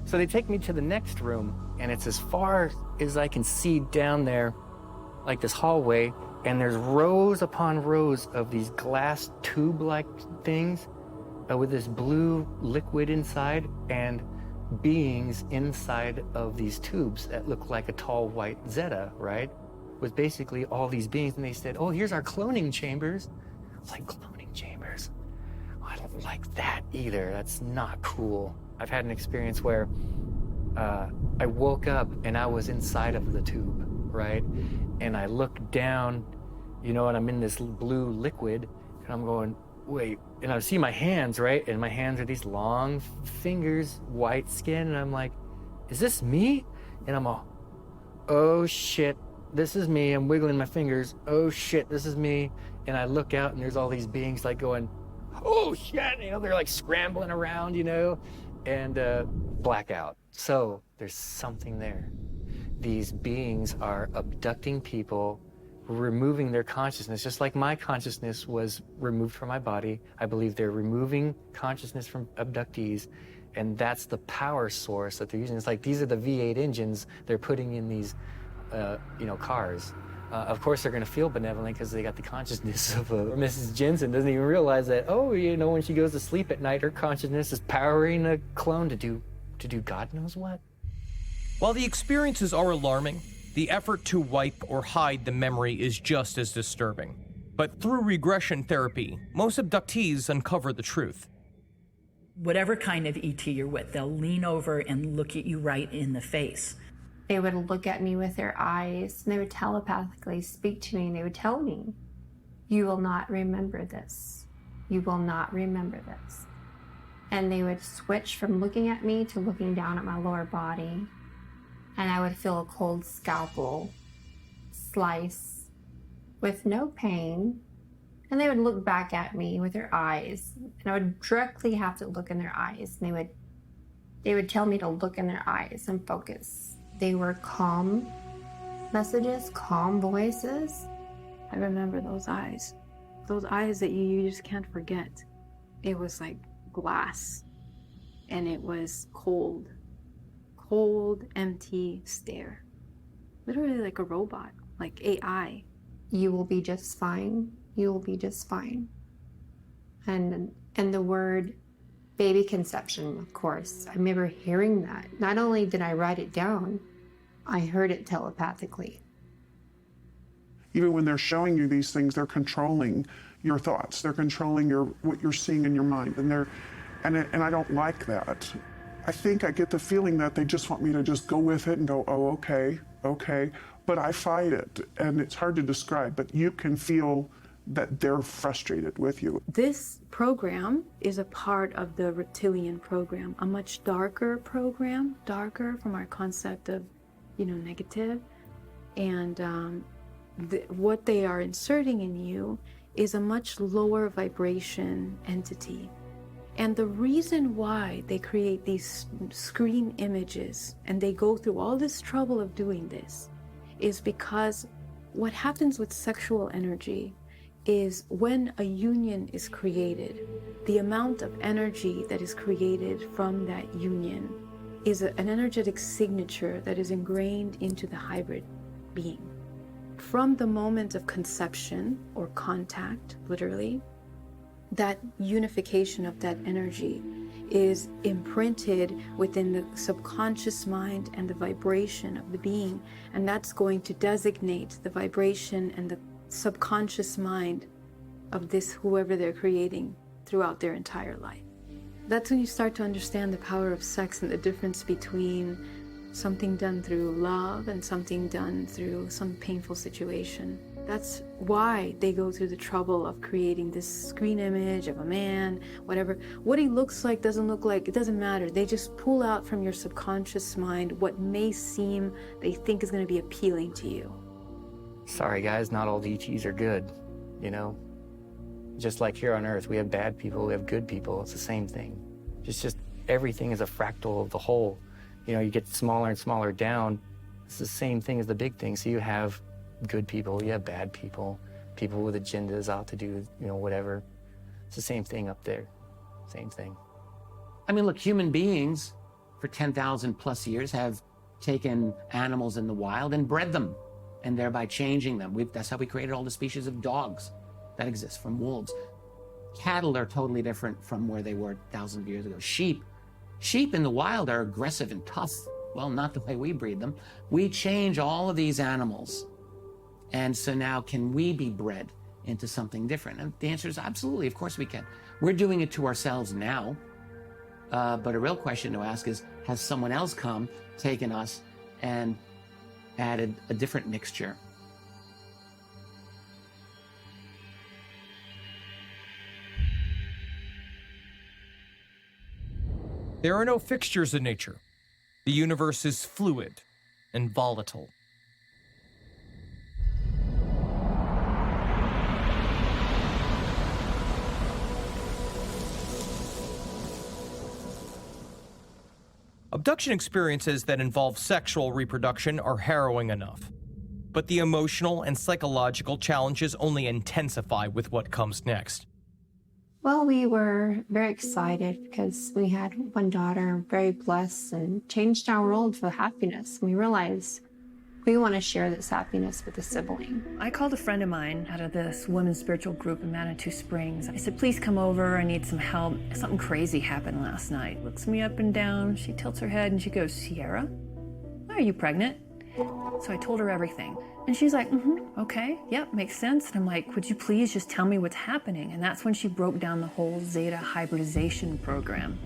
So they take me to the next room, and it's as far as I can see down there, like this hallway, and there's rows upon rows of these glass tube-like things with this blue liquid inside, and beings inside of these tubes that look like a tall white Zeta, right? With basically all these beings, and they said, oh, here's our cloning chambers. I was like, cloning chambers? Oh, I don't like that either. That's not cool. I've had an experience where I woke up and I was inside of the tube, right? And I looked down, you know, and I'm in this blue liquid, and I'm going, wait, and I see my hands, right? And my hands are these long fingers, white skin, and I'm like, is this me? And I'm all, oh shit, this is me. I'm wiggling my fingers. Oh shit, this is me. And I look out, and there's all these beings like going, oh shit, you know, they're like scrambling around, you know, and blackout. So there's something there. These beings are abducting people, removing their consciousness, just like my consciousness was removed from my body. I believe they're removing consciousness from abductees, and that's the power source that they're using. It's like these are the V8 engines they're putting in these, you know, cars. Of course, they're going to feel benevolent because they got the consciousness of Mrs. Jensen. Doesn't even realize that, oh, you know, when she goes to sleep at night, her consciousness is powering a clone to do God knows what. While the experiences are alarming, the effort to wipe or hide the memory is just as disturbing. But through regression therapy, most abductees uncover the truth. Whatever kind of ET you're with, they'll lean over and look at you right in the face. They would look at me with their eyes, and they would telepathically speak to me, and they would tell me, you will not remember this. You will not remember this. And they would switch from looking at me to looking down at my lower body, and I would feel a cold scalpel slice with no pain, and they would look back at me with their eyes, and I would directly have to look in their eyes, and they would tell me to look in their eyes and focus. They were calm messages, calm voices. I remember those eyes that you just can't forget. It was like glass, and it was cold, empty stare. Literally like a robot, like AI. You will be just fine. You will be just fine. And the word baby conception, of course. I remember hearing that. Not only did I write it down, I heard it telepathically. Even when they're showing you these things, they're controlling your thoughts. They're controlling what you're seeing in your mind. And I don't like that. I think I get the feeling that they just want me to just go with it and go, oh, okay. But I fight it, and it's hard to describe, but you can feel that they're frustrated with you. This program is a part of the Reptilian program, a much darker program, darker from our concept of, negative. And what they are inserting in you is a much lower vibration entity. And the reason why they create these screen images and they go through all this trouble of doing this is because what happens with sexual energy is when a union is created, the amount of energy that is created from that union is an energetic signature that is ingrained into the hybrid being. From the moment of conception or contact, literally, that unification of that energy is imprinted within the subconscious mind and the vibration of the being, and that's going to designate the vibration and the subconscious mind of this whoever they're creating throughout their entire life. That's when you start to understand the power of sex and the difference between something done through love and something done through some painful situation. That's why they go through the trouble of creating this screen image of a man, whatever. What he looks like, doesn't look like, it doesn't matter. They just pull out from your subconscious mind what may seem they think is going to be appealing to you. Sorry guys, not all ETs are good, Just like here on Earth, we have bad people, we have good people. It's the same thing. It's just everything is a fractal of the whole. You know, you get smaller and smaller down. It's the same thing as the big thing. So you have good people, you have bad people, people with agendas out to do, you know, whatever. It's the same thing up there. Same thing. I mean, look, human beings for 10,000 plus years have taken animals in the wild and bred them, and thereby changing them. That's how we created all the species of dogs that exist from wolves. Cattle are totally different from where they were thousands of years ago. Sheep in the wild are aggressive and tough. Well, not the way we breed them. We change all of these animals. And so now, can we be bred into something different? And the answer is absolutely, of course we can. We're doing it to ourselves now. But a real question to ask is, has someone else come, taken us, and added a different mixture? There are no fixtures in nature. The universe is fluid and volatile. Abduction experiences that involve sexual reproduction are harrowing enough. But the emotional and psychological challenges only intensify with what comes next. Well, we were very excited because we had one daughter, very blessed, and changed our world for happiness. We realized we want to share this happiness with a sibling. I called a friend of mine out of this women's spiritual group in Manitou Springs. I said, please come over, I need some help. Something crazy happened last night. Looks me up and down, she tilts her head and she goes, Sierra, are you pregnant? So I told her everything. And she's like, okay, yep, makes sense. And I'm like, would you please just tell me what's happening? And that's when she broke down the whole Zeta hybridization program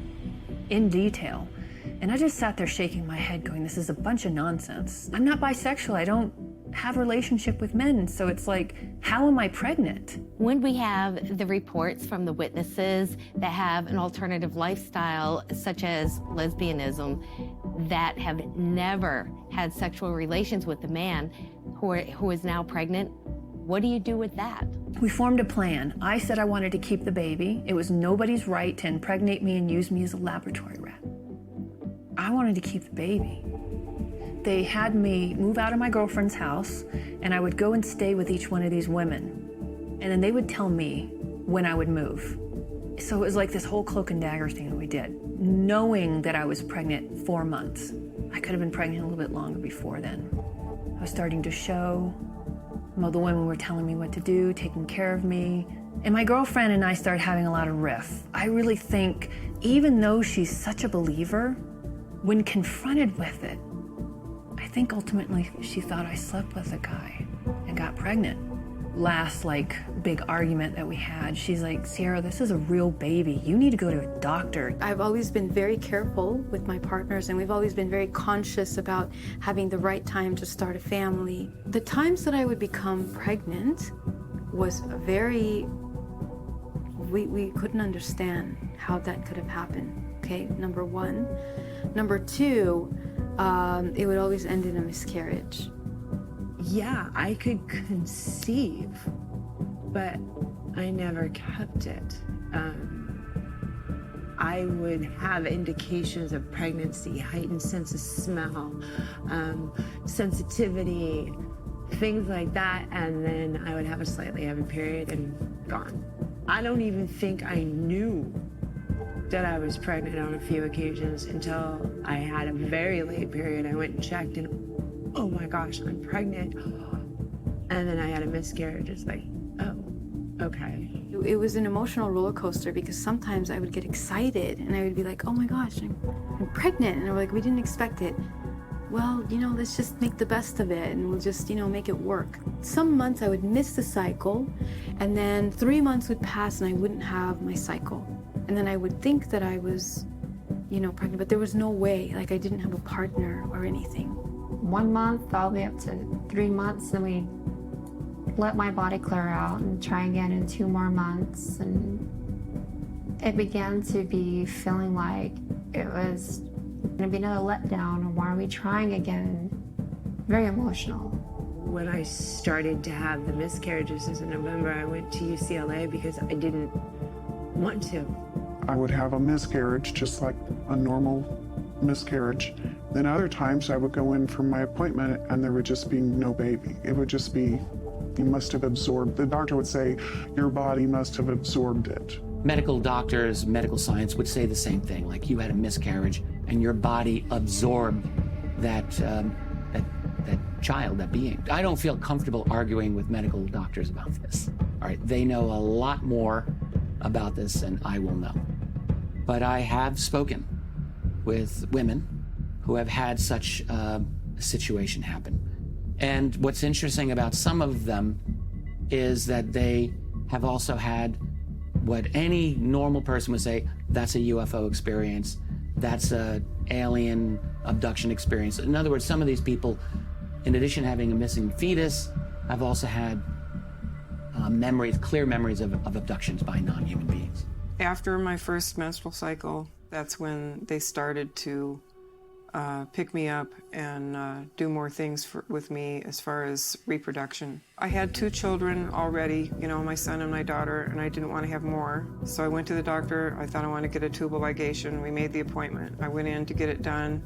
in detail. And I just sat there shaking my head going, this is a bunch of nonsense. I'm not bisexual, I don't have a relationship with men. So it's like, how am I pregnant? When we have the reports from the witnesses that have an alternative lifestyle, such as lesbianism, that have never had sexual relations with a man who is now pregnant, what do you do with that? We formed a plan. I said I wanted to keep the baby. It was nobody's right to impregnate me and use me as a laboratory rat. I wanted to keep the baby. They had me move out of my girlfriend's house, and I would go and stay with each one of these women. And then they would tell me when I would move. So it was like this whole cloak and dagger thing that we did, knowing that I was pregnant 4 months. I could have been pregnant a little bit longer before then. I was starting to show. The women were telling me what to do, taking care of me. And my girlfriend and I started having a lot of riff. I really think, even though she's such a believer, when confronted with it, I think ultimately she thought I slept with a guy and got pregnant. Last big argument that we had, she's like, Sierra, this is a real baby. You need to go to a doctor. I've always been very careful with my partners, and we've always been very conscious about having the right time to start a family. The times that I would become pregnant was very, we couldn't understand how that could have happened, okay, number one. Number two, it would always end in a miscarriage. Yeah, I could conceive, but I never kept it. I would have indications of pregnancy, heightened sense of smell, sensitivity, things like that, and then I would have a slightly heavy period and gone. I don't even think I knew that I was pregnant on a few occasions until I had a very late period. I went and checked and, oh my gosh, I'm pregnant. And then I had a miscarriage. It's like, oh, okay. It was an emotional roller coaster because sometimes I would get excited and I would be like, oh my gosh, I'm pregnant. And I'm like, we didn't expect it. Well, let's just make the best of it and we'll just, make it work. Some months I would miss the cycle, and then 3 months would pass and I wouldn't have my cycle. And then I would think that I was, pregnant, but there was no way, I didn't have a partner or anything. 1 month all the way up to 3 months, then we let my body clear out and try again in 2 more months. And it began to be feeling like it was going to be another letdown, or why are we trying again? Very emotional. When I started to have the miscarriages in November, I went to UCLA because I didn't want to. I would have a miscarriage, just like a normal miscarriage. Then other times I would go in for my appointment and there would just be no baby. It would just be, you must have absorbed. The doctor would say, your body must have absorbed it. Medical doctors, medical science would say the same thing, like you had a miscarriage and your body absorbed that child, that being. I don't feel comfortable arguing with medical doctors about this. All right, they know a lot more about this than I will know. But I have spoken with women who have had such a situation happen. And what's interesting about some of them is that they have also had what any normal person would say, that's a UFO experience, that's an alien abduction experience. In other words, some of these people, in addition to having a missing fetus, have also had clear memories of abductions by non-human beings. After my first menstrual cycle, that's when they started to pick me up and do more things with me as far as reproduction. I had 2 children already, you know, my son and my daughter, and I didn't want to have more. So I went to the doctor. I thought I wanted to get a tubal ligation. We made the appointment. I went in to get it done,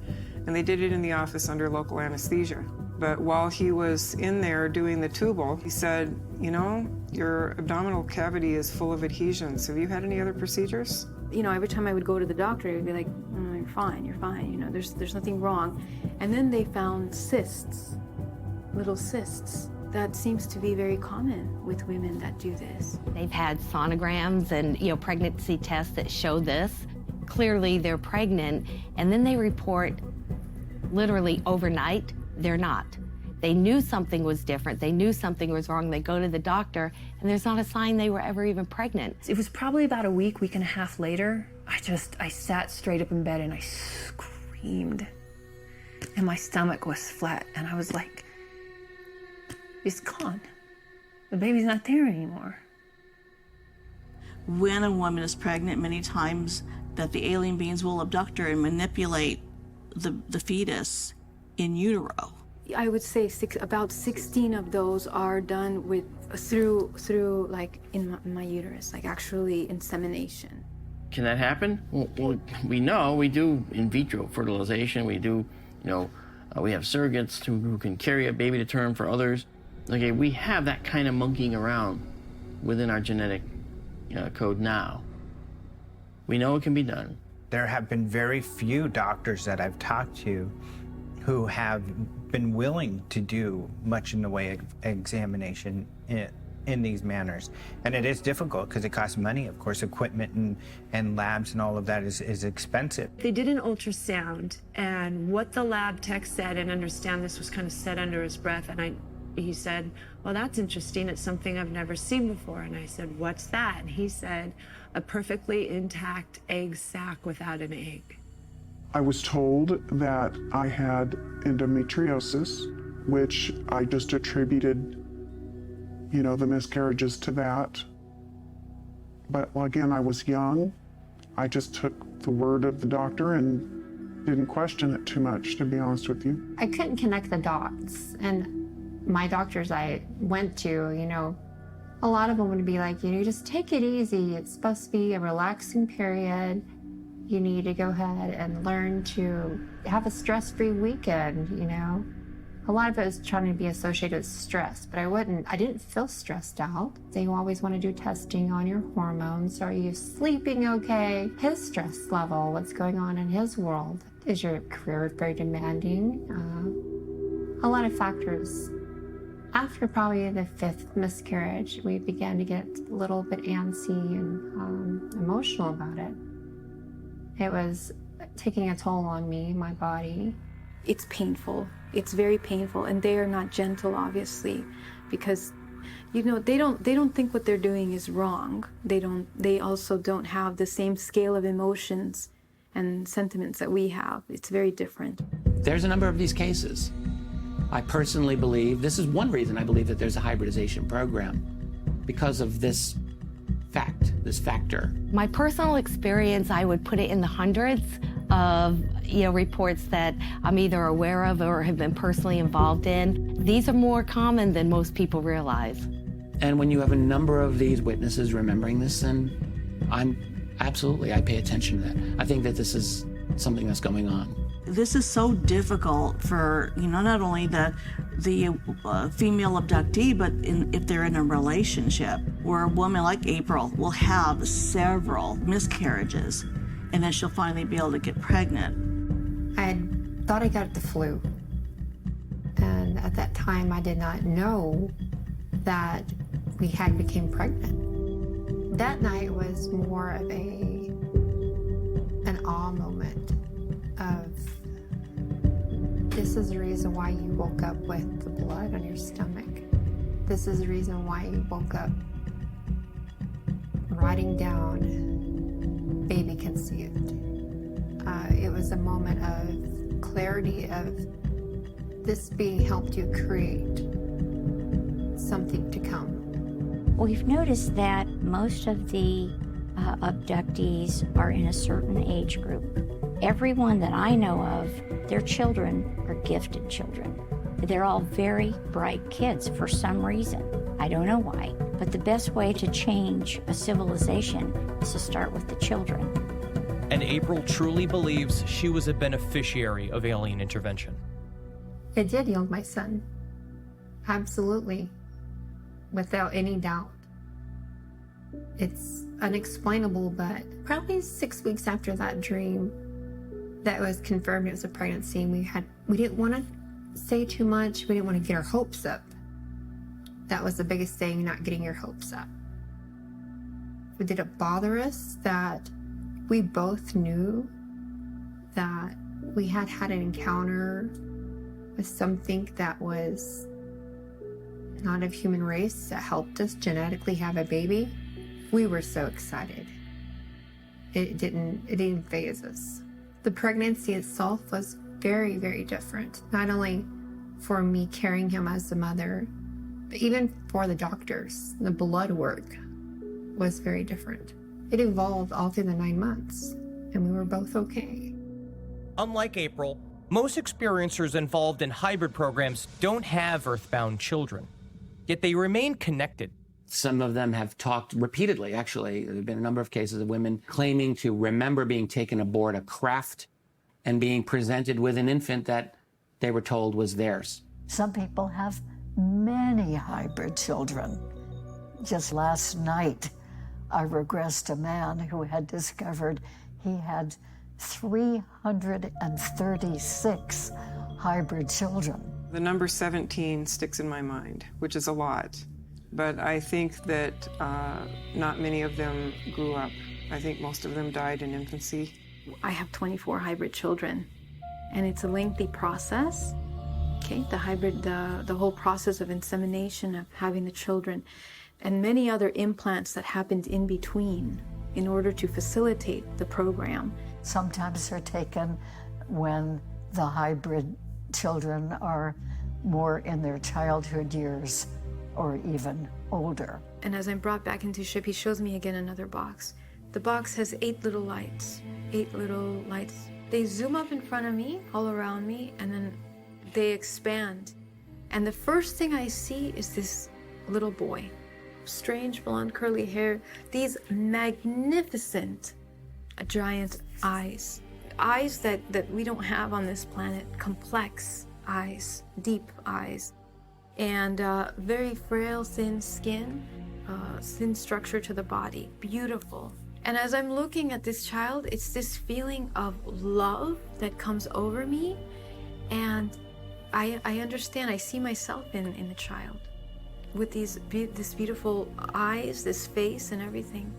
and they did it in the office under local anesthesia. But while he was in there doing the tubal, he said, you know, your abdominal cavity is full of adhesions. Have you had any other procedures? You know, every time I would go to the doctor, he would be like, you're fine, you know, there's nothing wrong. And then they found cysts, little cysts. That seems to be very common with women that do this. They've had sonograms and, you know, pregnancy tests that show this. Clearly they're pregnant, and then they report literally overnight, they're not. They knew something was different. They knew something was wrong. They go to the doctor, and there's not a sign they were ever even pregnant. It was probably about a week and a half later, I sat straight up in bed and I screamed. And my stomach was flat, and I was like, it's gone. The baby's not there anymore. When a woman is pregnant, many times that the alien beings will abduct her and manipulate the fetus in utero. I would say about 16 of those are done through like in my uterus, like actually insemination. Can that happen? Well, we know we do in vitro fertilization. We do, you know, we have surrogates who can carry a baby to term for others. Okay, we have that kind of monkeying around within our genetic code now. We know it can be done. There have been very few doctors that I've talked to who have been willing to do much in the way of examination in these manners. And it is difficult because it costs money, of course. Equipment and labs and all of that is expensive. They did an ultrasound, and what the lab tech said, and understand this was kind of said under his breath, and he said, well, that's interesting. It's something I've never seen before. And I said, what's that? And he said, a perfectly intact egg sac without an egg. I was told that I had endometriosis, which I just attributed, you know, the miscarriages to that. But again, I was young. I just took the word of the doctor and didn't question it too much, to be honest with you. I couldn't connect the dots. And my doctors I went to, you know, a lot of them would be like, you just take it easy. It's supposed to be a relaxing period. You need to go ahead and learn to have a stress-free weekend, you know. A lot of it was trying to be associated with stress, but I didn't feel stressed out. They always want to do testing on your hormones. Are you sleeping okay? His stress level, what's going on in his world. Is your career very demanding? A lot of factors. After probably the 5th miscarriage, we began to get a little bit antsy and emotional about it. It was taking a toll on me, my body. It's painful. It's very painful, and they are not gentle, obviously, because, you know, they don't think what they're doing is wrong. They also don't have the same scale of emotions and sentiments that we have. It's very different. There's a number of these cases. I personally believe, this is one reason I believe that there's a hybridization program, because of this factor. My personal experience, I would put it in the hundreds of reports that I'm either aware of or have been personally involved in. These are more common than most people realize. And when you have a number of these witnesses remembering this, then I pay attention to that. I think that this is something that's going on. This is so difficult for, not only the female abductee, but if they're in a relationship where a woman like April will have several miscarriages and then she'll finally be able to get pregnant. I had thought I got the flu. And at that time, I did not know that we had become pregnant. That night was more of an awe moment of, this is the reason why you woke up with the blood on your stomach. This is the reason why you woke up writing down, baby conceived. It was a moment of clarity of this being helped you create something to come. We've noticed that most of the abductees are in a certain age group. Everyone that I know of, their children are gifted children. They're all very bright kids for some reason. I don't know why, but the best way to change a civilization is to start with the children. And April truly believes she was a beneficiary of alien intervention. It did heal my son. Absolutely. Without any doubt. It's unexplainable, but probably 6 weeks after that dream that was confirmed it was a pregnancy, we didn't want to say too much. We didn't want to get our hopes up. That was the biggest thing, not getting your hopes up. But did it bother us that we both knew that we had had an encounter with something that was not of human race that helped us genetically have a baby? We were so excited. It didn't faze us. The pregnancy itself was very, very different. Not only for me carrying him as a mother, but even for the doctors. The blood work was very different. It evolved all through the 9 months, and we were both okay. Unlike April, most experiencers involved in hybrid programs don't have earthbound children, yet they remain connected. Some of them have talked repeatedly, actually. There have been a number of cases of women claiming to remember being taken aboard a craft and being presented with an infant that they were told was theirs. Some people have many hybrid children. Just last night, I regressed a man who had discovered he had 336 hybrid children. The number 17 sticks in my mind, which is a lot. But I think that not many of them grew up. I think most of them died in infancy. I have 24 hybrid children, and it's a lengthy process. Okay, the hybrid, the whole process of insemination, of having the children, and many other implants that happened in between in order to facilitate the program. Sometimes they're taken when the hybrid children are more in their childhood years or even older. And as I'm brought back into ship, he shows me again another box. The box has 8 little lights. 8 little lights. They zoom up in front of me, all around me, and then they expand. And the first thing I see is this little boy. Strange blonde curly hair. These magnificent giant eyes. Eyes that we don't have on this planet. Complex eyes. Deep eyes. And very frail, thin skin, thin structure to the body, beautiful. And as I'm looking at this child, it's this feeling of love that comes over me, and I understand, I see myself in the child, with this beautiful eyes, this face and everything.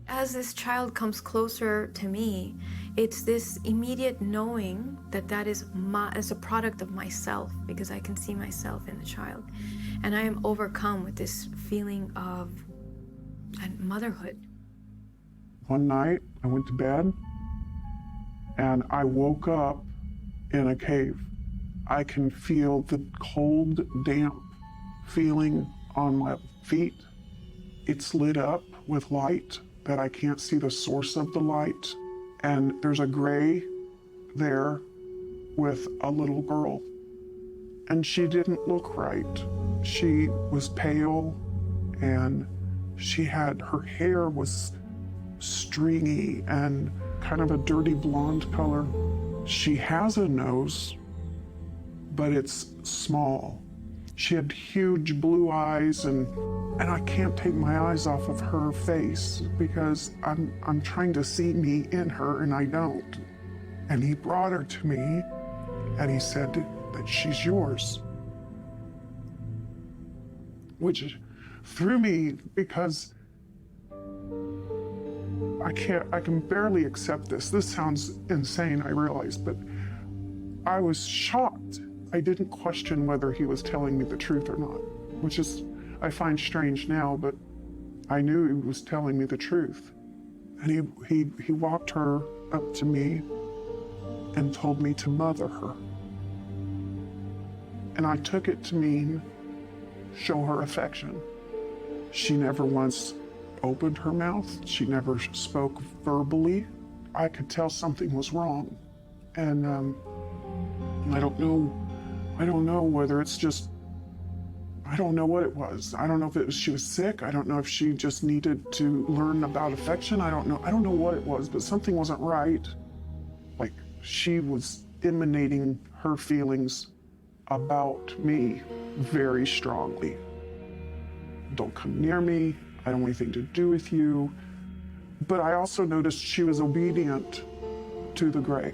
As this child comes closer to me, it's this immediate knowing that is a product of myself, because I can see myself in the child. And I am overcome with this feeling of motherhood. One night, I went to bed, and I woke up in a cave. I can feel the cold, damp feeling on my feet. It's lit up with light, that I can't see the source of the light. And there's a gray there with a little girl. And she didn't look right. She was pale, and her hair was stringy and kind of a dirty blonde color. She has a nose, but it's small. She had huge blue eyes, and I can't take my eyes off of her face because I'm trying to see me in her, and I don't. And he brought her to me, and he said that she's yours. Which threw me because I can barely accept this. This sounds insane, I realize, but I was shocked. I didn't question whether he was telling me the truth or not, which is, I find strange now, but I knew he was telling me the truth. And he walked her up to me and told me to mother her. And I took it to mean show her affection. She never once opened her mouth. She never spoke verbally. I could tell something was wrong. And I don't know whether it's just, I don't know what it was. I don't know if she was sick. I don't know if she just needed to learn about affection. I don't know what it was, but something wasn't right. Like, she was emanating her feelings about me very strongly. Don't come near me. I don't want anything to do with you. But I also noticed she was obedient to the gray.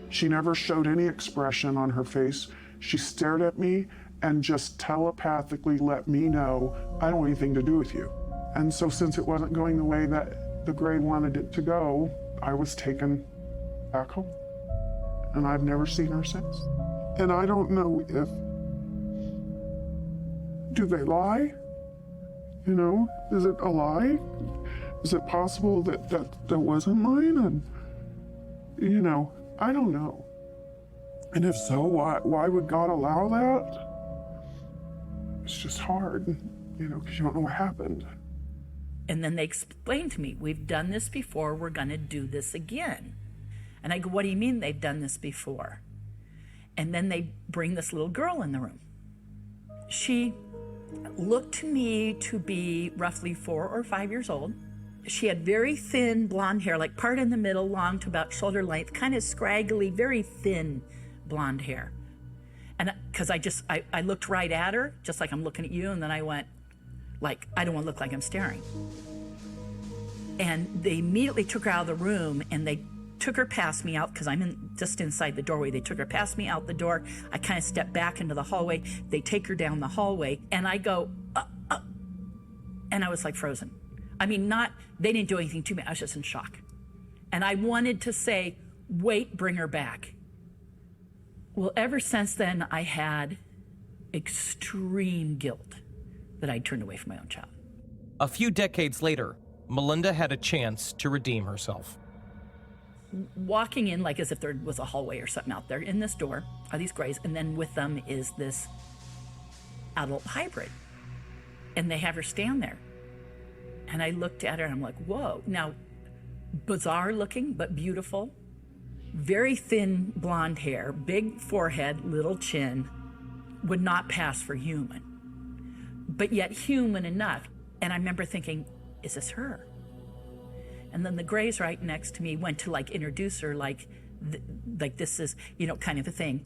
She never showed any expression on her face. She stared at me and just telepathically let me know, I don't want anything to do with you. And so since it wasn't going the way that the gray wanted it to go, I was taken back home. And I've never seen her since. And I don't know do they lie? You know, is it a lie? Is it possible that wasn't mine? And, you know, I don't know. And if so, why would God allow that? It's just hard, you know, because you don't know what happened. And then they explained to me, we've done this before, we're going to do this again. And I go, what do you mean they've done this before? And then they bring this little girl in the room. She looked to me to be roughly 4 or 5 years old. She had very thin blonde hair, like part in the middle, long to about shoulder length, kind of scraggly, very thin blonde hair. And because I looked right at her, just like I'm looking at you, and then I went, like, I don't want to look like I'm staring. And they immediately took her out of the room, and they took her past me out, because I'm just inside the doorway. They took her past me out the door. I kind of stepped back into the hallway. They take her down the hallway, and I go, and I was like frozen. I mean, they didn't do anything to me. I was just in shock. And I wanted to say, wait, bring her back. Well, ever since then, I had extreme guilt that I'd turned away from my own child. A few decades later, Melinda had a chance to redeem herself. Walking in like as if there was a hallway or something out there. In this door are these grays, and then with them is this adult hybrid. And they have her stand there. And I looked at her and I'm like, whoa. Now, bizarre looking, but beautiful. Very thin blonde hair, big forehead, little chin. Would not pass for human. But yet human enough. And I remember thinking, is this her? And then the grays right next to me went to like introduce her, like this is, you know, kind of a thing.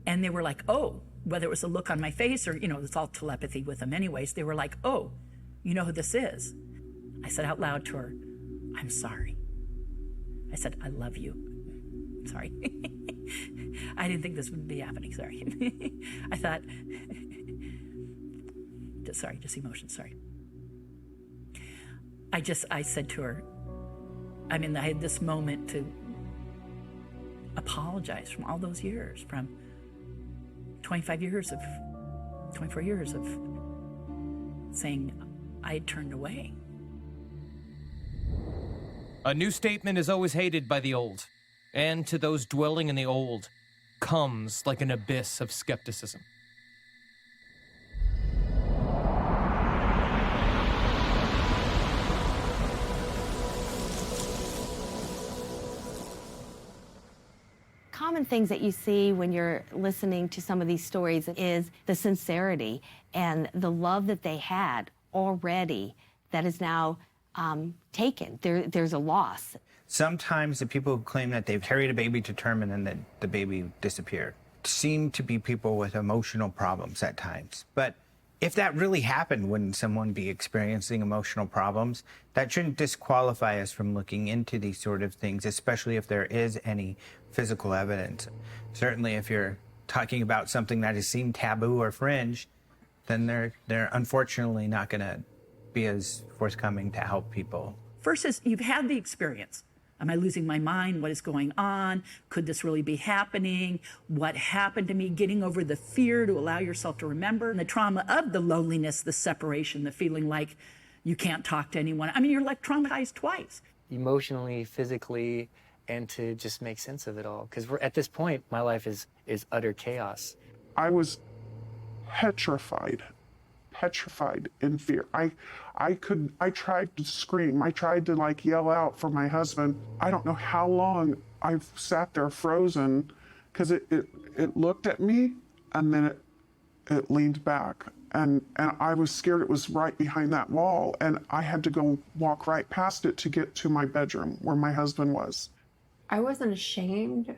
And they were like, oh, whether it was a look on my face or, you know, it's all telepathy with them anyways. They were like, oh, you know who this is? I said out loud to her, I'm sorry. I said, I love you. Sorry. I didn't think this would be happening, sorry. I thought, just emotion, sorry. I said to her, I mean, I had this moment to apologize from all those years, from 24 years of saying I had turned away. A new statement is always hated by the old, and to those dwelling in the old comes like an abyss of skepticism. common things that you see when you're listening to some of these stories is the sincerity and the love that they had already that is now taken. There's a loss. Sometimes the people who claim that they've carried a baby to term and then that the baby disappeared seem to be people with emotional problems at times. But if that really happened, wouldn't someone be experiencing emotional problems? That shouldn't disqualify us from looking into these sort of things, especially if there is any physical evidence. Certainly if you're talking about something that is seen taboo or fringe, then they're unfortunately not going to be as forthcoming to help people. First is you've had the experience. Am I losing my mind? What is going on? Could this really be happening? What happened to me? Getting over the fear to allow yourself to remember, and the trauma of the loneliness, the separation, the feeling like you can't talk to anyone. I mean, you're like traumatized twice. Emotionally, physically, and to just make sense of it all. Because at this point, my life is utter chaos. I was petrified in fear. I tried to scream. I tried to like yell out for my husband. I don't know how long I've sat there frozen because it looked at me and then it leaned back. And I was scared it was right behind that wall, and I had to go walk right past it to get to my bedroom where my husband was. I wasn't ashamed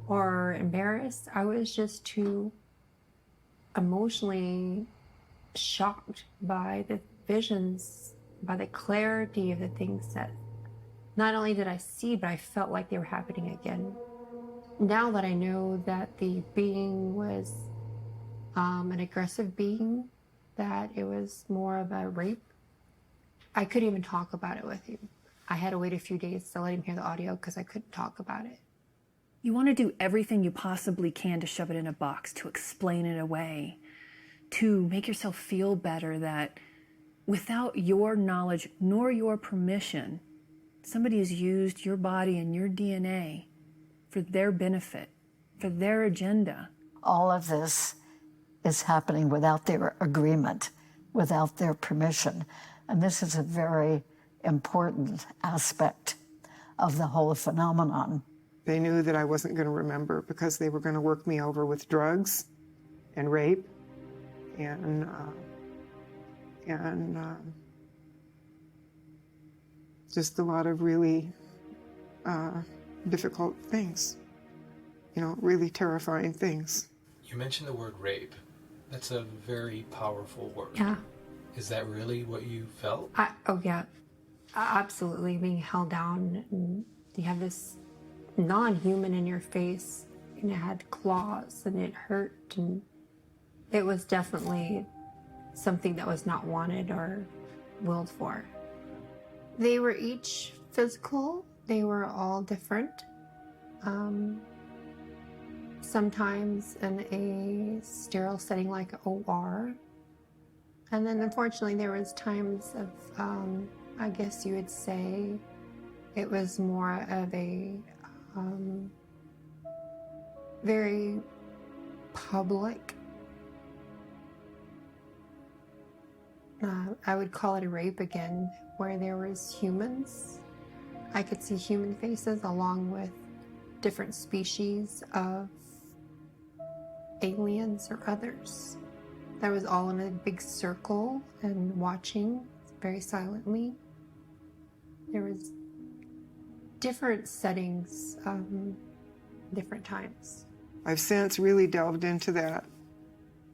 or embarrassed. I was just too emotionally shocked by the visions, by the clarity of the things that not only did I see, but I felt like they were happening again. Now that I know that the being was an aggressive being, that it was more of a rape, I couldn't even talk about it with him. I had to wait a few days to let him hear the audio because I couldn't talk about it. You want to do everything you possibly can to shove it in a box, to explain it away, to make yourself feel better that without your knowledge nor your permission, somebody has used your body and your DNA for their benefit, for their agenda. All of this is happening without their agreement, without their permission. And this is a very important aspect of the whole phenomenon. They knew that I wasn't going to remember because they were going to work me over with drugs and rape and just a lot of really difficult things, really terrifying things. You mentioned the word rape. That's a very powerful word. Yeah. Is that really what you felt? Oh, yeah. Absolutely. Being held down, and you have this non-human in your face, and it had claws, and it hurt, and it was definitely something that was not wanted or willed for. They were each physical. They were all different. Sometimes in a sterile setting like OR. And then unfortunately there was times of, I guess you would say, it was more of a very public, I would call it a rape again, where there was humans. I could see human faces along with different species of aliens or others. That was all in a big circle and watching very silently. There was different settings, different times. I've since really delved into that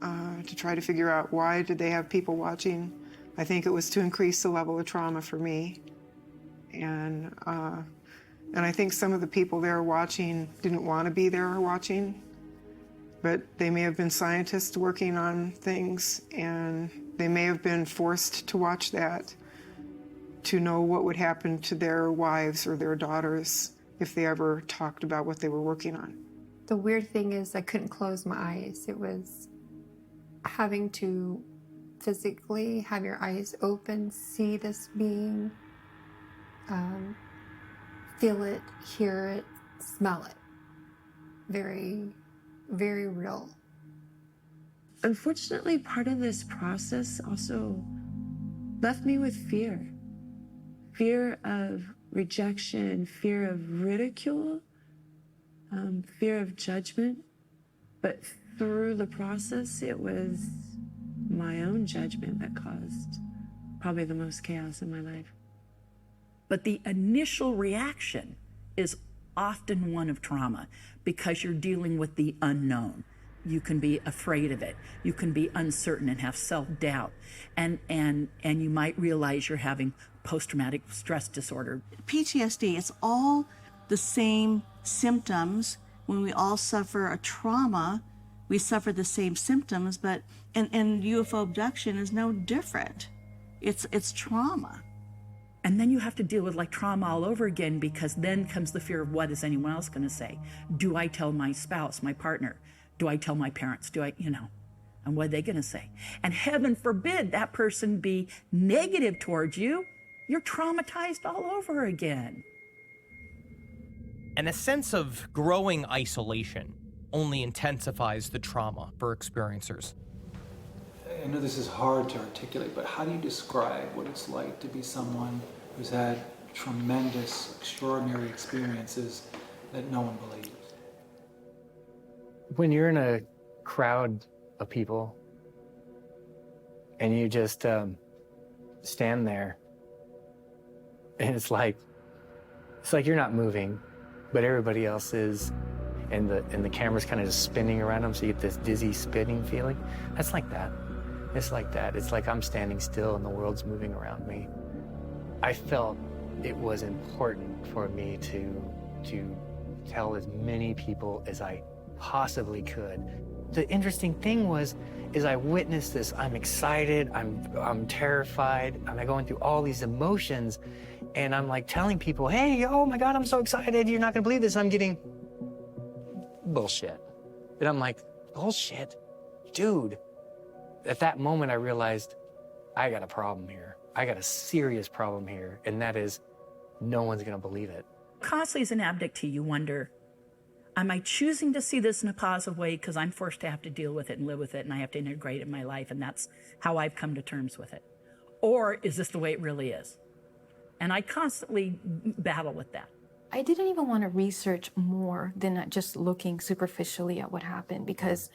to try to figure out why did they have people watching. I think it was to increase the level of trauma for me. And I think some of the people there watching didn't want to be there watching, but they may have been scientists working on things, and they may have been forced to watch that to know what would happen to their wives or their daughters if they ever talked about what they were working on. The weird thing is I couldn't close my eyes. It was having to physically have your eyes open, see this being, feel it, hear it, smell it. Very, very real. Unfortunately, part of this process also left me with fear. Fear of rejection, fear of ridicule, Fear of judgment, but through the process, it was my own judgment that caused probably the most chaos in my life. But the initial reaction is often one of trauma because you're dealing with the unknown. You can be afraid of it. You can be uncertain and have self-doubt. And you might realize you're having post-traumatic stress disorder. PTSD, it's all the same symptoms. When we all suffer a trauma, we suffer the same symptoms, but and UFO abduction is no different. It's trauma. And then you have to deal with like trauma all over again, because then comes the fear of what is anyone else going to say? Do I tell my spouse, my partner? Do I tell my parents? Do I, and what are they going to say? And heaven forbid that person be negative towards you. You're traumatized all over again. And a sense of growing isolation only intensifies the trauma for experiencers. I know this is hard to articulate, but how do you describe what it's like to be someone who's had tremendous, extraordinary experiences that no one believes? When you're in a crowd of people and you just stand there, and it's like you're not moving, but everybody else is, and the camera's kind of just spinning around them, so you get this dizzy spinning feeling. That's like that. It's like that. It's like I'm standing still and the world's moving around me. I felt it was important for me to tell as many people as I possibly could. The interesting thing is I witnessed this. I'm excited, I'm terrified, I'm going through all these emotions, and I'm like telling people, hey, oh my God, I'm so excited, you're not gonna believe this. I'm getting bullshit. And I'm like, bullshit? Dude. At that moment, I realized I got a problem here. I got a serious problem here, and that is no one's gonna believe it. Constantly as an abductee, you wonder, am I choosing to see this in a positive way because I'm forced to have to deal with it and live with it, and I have to integrate it in my life, and that's how I've come to terms with it? Or is this the way it really is? And I constantly battle with that. I didn't even want to research more than just looking superficially at what happened, because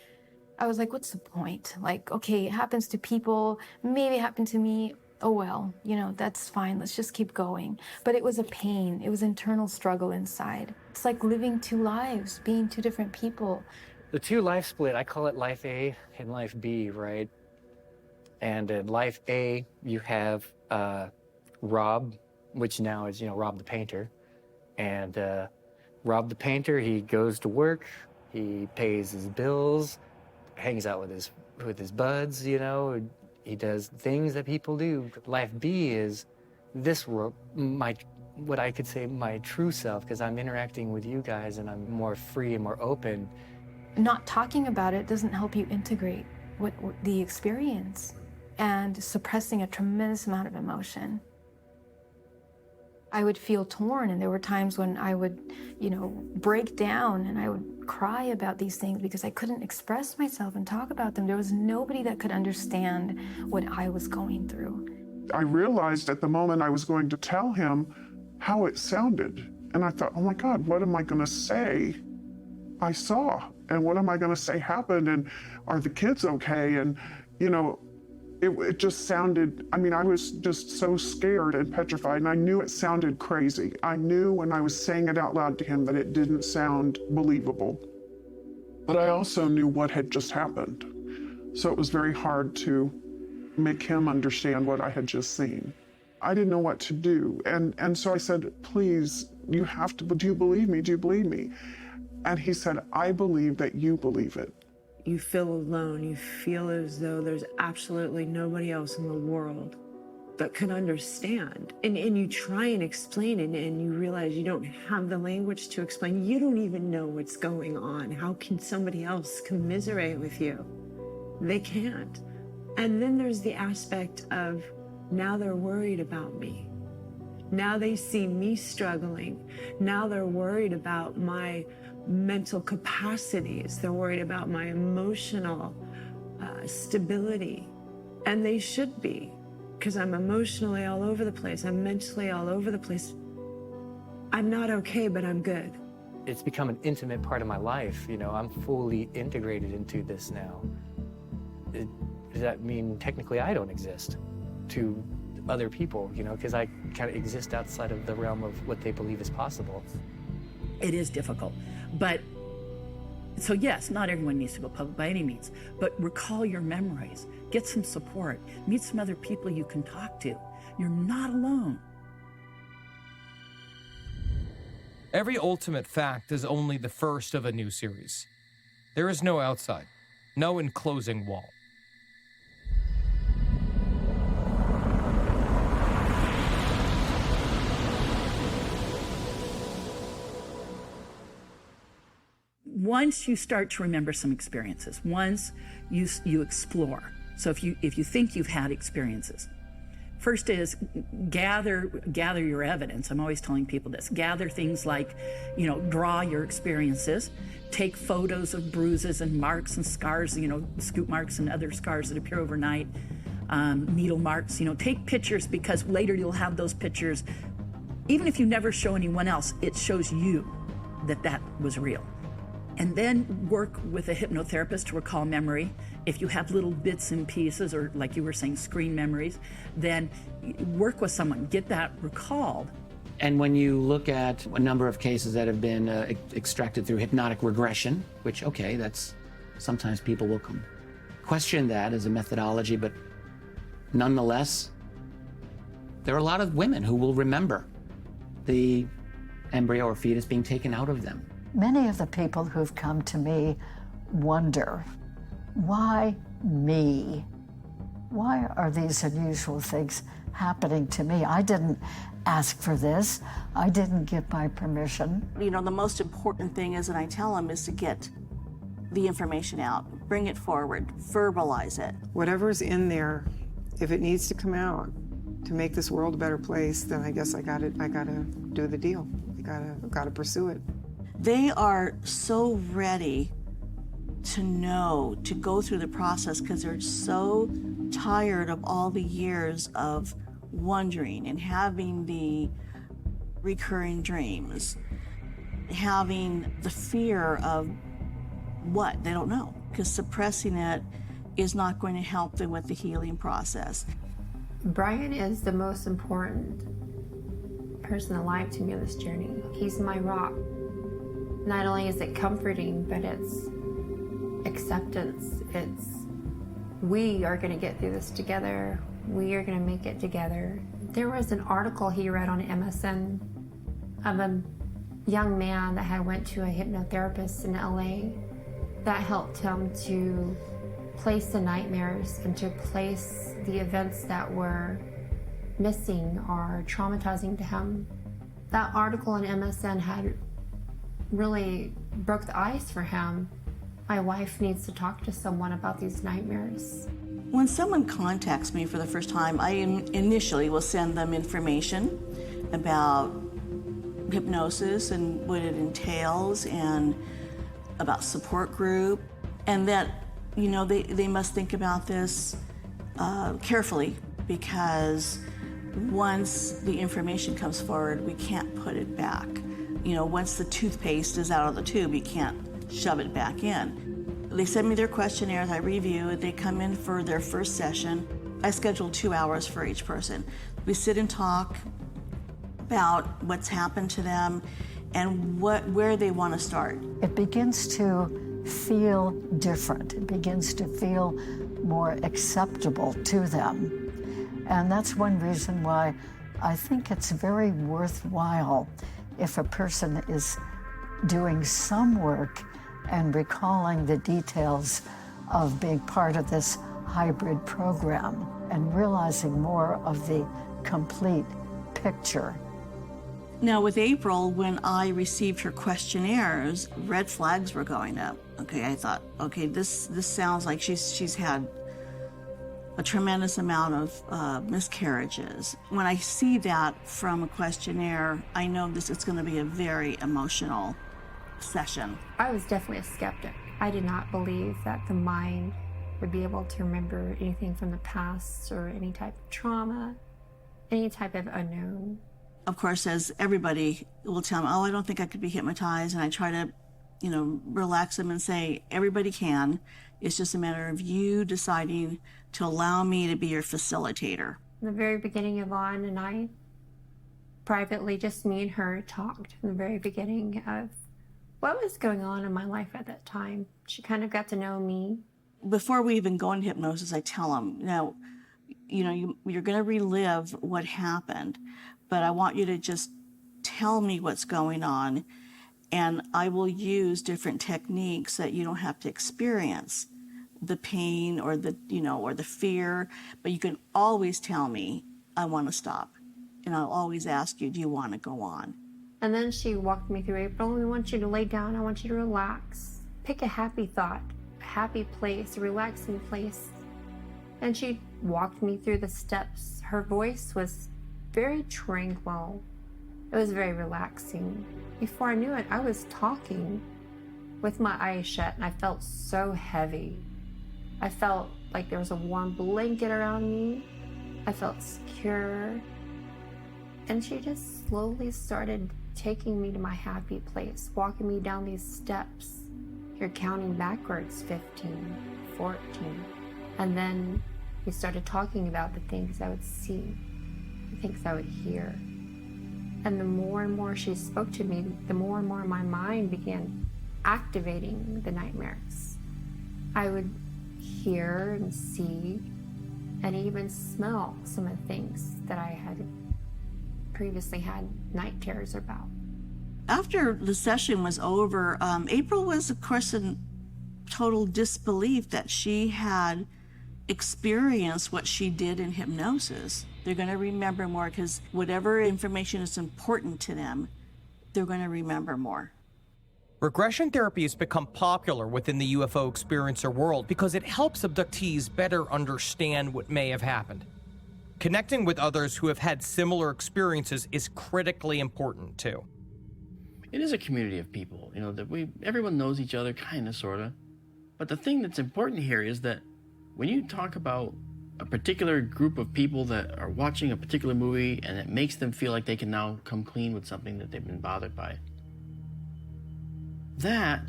I was like, what's the point? Like, okay, it happens to people, maybe it happened to me. Oh well, that's fine, let's just keep going. But it was a pain, it was internal struggle inside. It's like living two lives, being two different people. The two life split, I call it life A and life B, right? And in life A, you have Rob, which now is, Rob the painter. And Rob the painter, he goes to work, he pays his bills, hangs out with his buds, he does things that people do. Life B is this world, what I could say my true self, because I'm interacting with you guys and I'm more free and more open. Not talking about it doesn't help you integrate what the experience, and suppressing a tremendous amount of emotion. I would feel torn, and there were times when I would, break down, and I would cry about these things because I couldn't express myself and talk about them. There was nobody that could understand what I was going through. I realized at the moment I was going to tell him how it sounded. And I thought, oh my God, what am I going to say I saw? And what am I going to say happened? And are the kids okay? And, it just sounded, I was just so scared and petrified, and I knew it sounded crazy. I knew when I was saying it out loud to him that it didn't sound believable. But I also knew what had just happened. So it was very hard to make him understand what I had just seen. I didn't know what to do. And so I said, please, you have to, do you believe me? Do you believe me? And he said, I believe that you believe it. You feel alone. You feel as though there's absolutely nobody else in the world that can understand. And you try and explain it, and you realize you don't have the language to explain. You don't even know what's going on. How can somebody else commiserate with you? They can't. And then there's the aspect of, now they're worried about me. Now they see me struggling. Now they're worried about my mental capacities. They're worried about my emotional stability. And they should be, because I'm emotionally all over the place. I'm mentally all over the place. I'm not okay, but I'm good. it's become an intimate part of my life. You know, I'm fully integrated into this now. Does that mean technically I don't exist to other people, you know, because I kind of exist outside of the realm of what they believe is possible? It is difficult, but so yes, not everyone needs to go public by any means, but recall your memories, get some support, meet some other people you can talk to. You're not alone. Every ultimate fact is only the first of a new series. There is no outside, no enclosing wall. Once you start to remember some experiences, once you explore. So if you think you've had experiences, first is gather your evidence. I'm always telling people this. Gather things like, you know, draw your experiences, take photos of bruises and marks and scars, you know, scoop marks and other scars that appear overnight, needle marks, you know, take pictures, because later you'll have those pictures. Even if you never show anyone else, it shows you that was real. And then work with a hypnotherapist to recall memory. If you have little bits and pieces, or like you were saying, screen memories, then work with someone, get that recalled. And when you look at a number of cases that have been extracted through hypnotic regression, which, okay, that's sometimes people will question that as a methodology, but nonetheless, there are a lot of women who will remember the embryo or fetus being taken out of them. Many of the people who've come to me wonder, why me? Why are these unusual things happening to me? I didn't ask for this. I didn't give my permission. You know, the most important thing is, and I tell them, is to get the information out, bring it forward, verbalize it. Whatever's in there, if it needs to come out to make this world a better place, then I guess I gotta do the deal. I gotta pursue it. They are so ready to know, to go through the process, because they're so tired of all the years of wondering and having the recurring dreams, having the fear of what they don't know, because suppressing it is not going to help them with the healing process. Brian is the most important person alive to me on this journey. He's my rock. Not only is it comforting, but it's acceptance. It's, we are gonna get through this together. We are gonna make it together. There was an article he read on MSN of a young man that had went to a hypnotherapist in LA that helped him to place the nightmares and to place the events that were missing or traumatizing to him. That article in MSN had really broke the ice for him. My wife needs to talk to someone about these nightmares. When someone contacts me for the first time, I initially will send them information about hypnosis and what it entails, and about support group, and that, you know, they must think about this carefully, because once the information comes forward, we can't put it back. You know, once the toothpaste is out of the tube, you can't shove it back in. They send me their questionnaires, I review it, they come in for their first session. I schedule 2 hours for each person. We sit and talk about what's happened to them and where they want to start. It begins to feel different. It begins to feel more acceptable to them. And that's one reason why I think it's very worthwhile if a person is doing some work and recalling the details of being part of this hybrid program and realizing more of the complete picture. Now with April, when I received her questionnaires, red flags were going up. Okay, I thought, okay, this sounds like she's had a tremendous amount of miscarriages. When I see that from a questionnaire, I know it's going to be a very emotional session. I was definitely a skeptic. I did not believe that the mind would be able to remember anything from the past or any type of trauma, any type of unknown. Of course, as everybody will tell me, oh, I don't think I could be hypnotized. And I try to, relax them and say, everybody can. It's just a matter of you deciding to allow me to be your facilitator. In the very beginning, Yvonne and I, privately, just me and her, talked in the very beginning of what was going on in my life at that time. She kind of got to know me. Before we even go into hypnosis, I tell them, you're going to relive what happened, but I want you to just tell me what's going on, and I will use different techniques that you don't have to experience the pain or the fear, but you can always tell me, I want to stop. And I'll always ask you, do you want to go on? And then she walked me through, April, we want you to lay down, I want you to relax. Pick a happy thought, a happy place, a relaxing place. And she walked me through the steps. Her voice was very tranquil. It was very relaxing. Before I knew it, I was talking with my eyes shut, and I felt so heavy. I felt like there was a warm blanket around me. I felt secure. And she just slowly started taking me to my happy place, walking me down these steps. You're counting backwards, 15, 14. And then we started talking about the things I would see, the things I would hear. And the more and more she spoke to me, the more and more my mind began activating the nightmares. I would hear and see and even smell some of the things that I had previously had night terrors about. After the session was over, April was, of course, in total disbelief that she had experienced what she did in hypnosis. They're going to remember more because whatever information is important to them, they're going to remember more. Regression therapy has become popular within the UFO experiencer world because it helps abductees better understand what may have happened. Connecting with others who have had similar experiences is critically important too. It is a community of people, that everyone knows each other, kind of, sort of. But the thing that's important here is that when you talk about a particular group of people that are watching a particular movie and it makes them feel like they can now come clean with something that they've been bothered by, that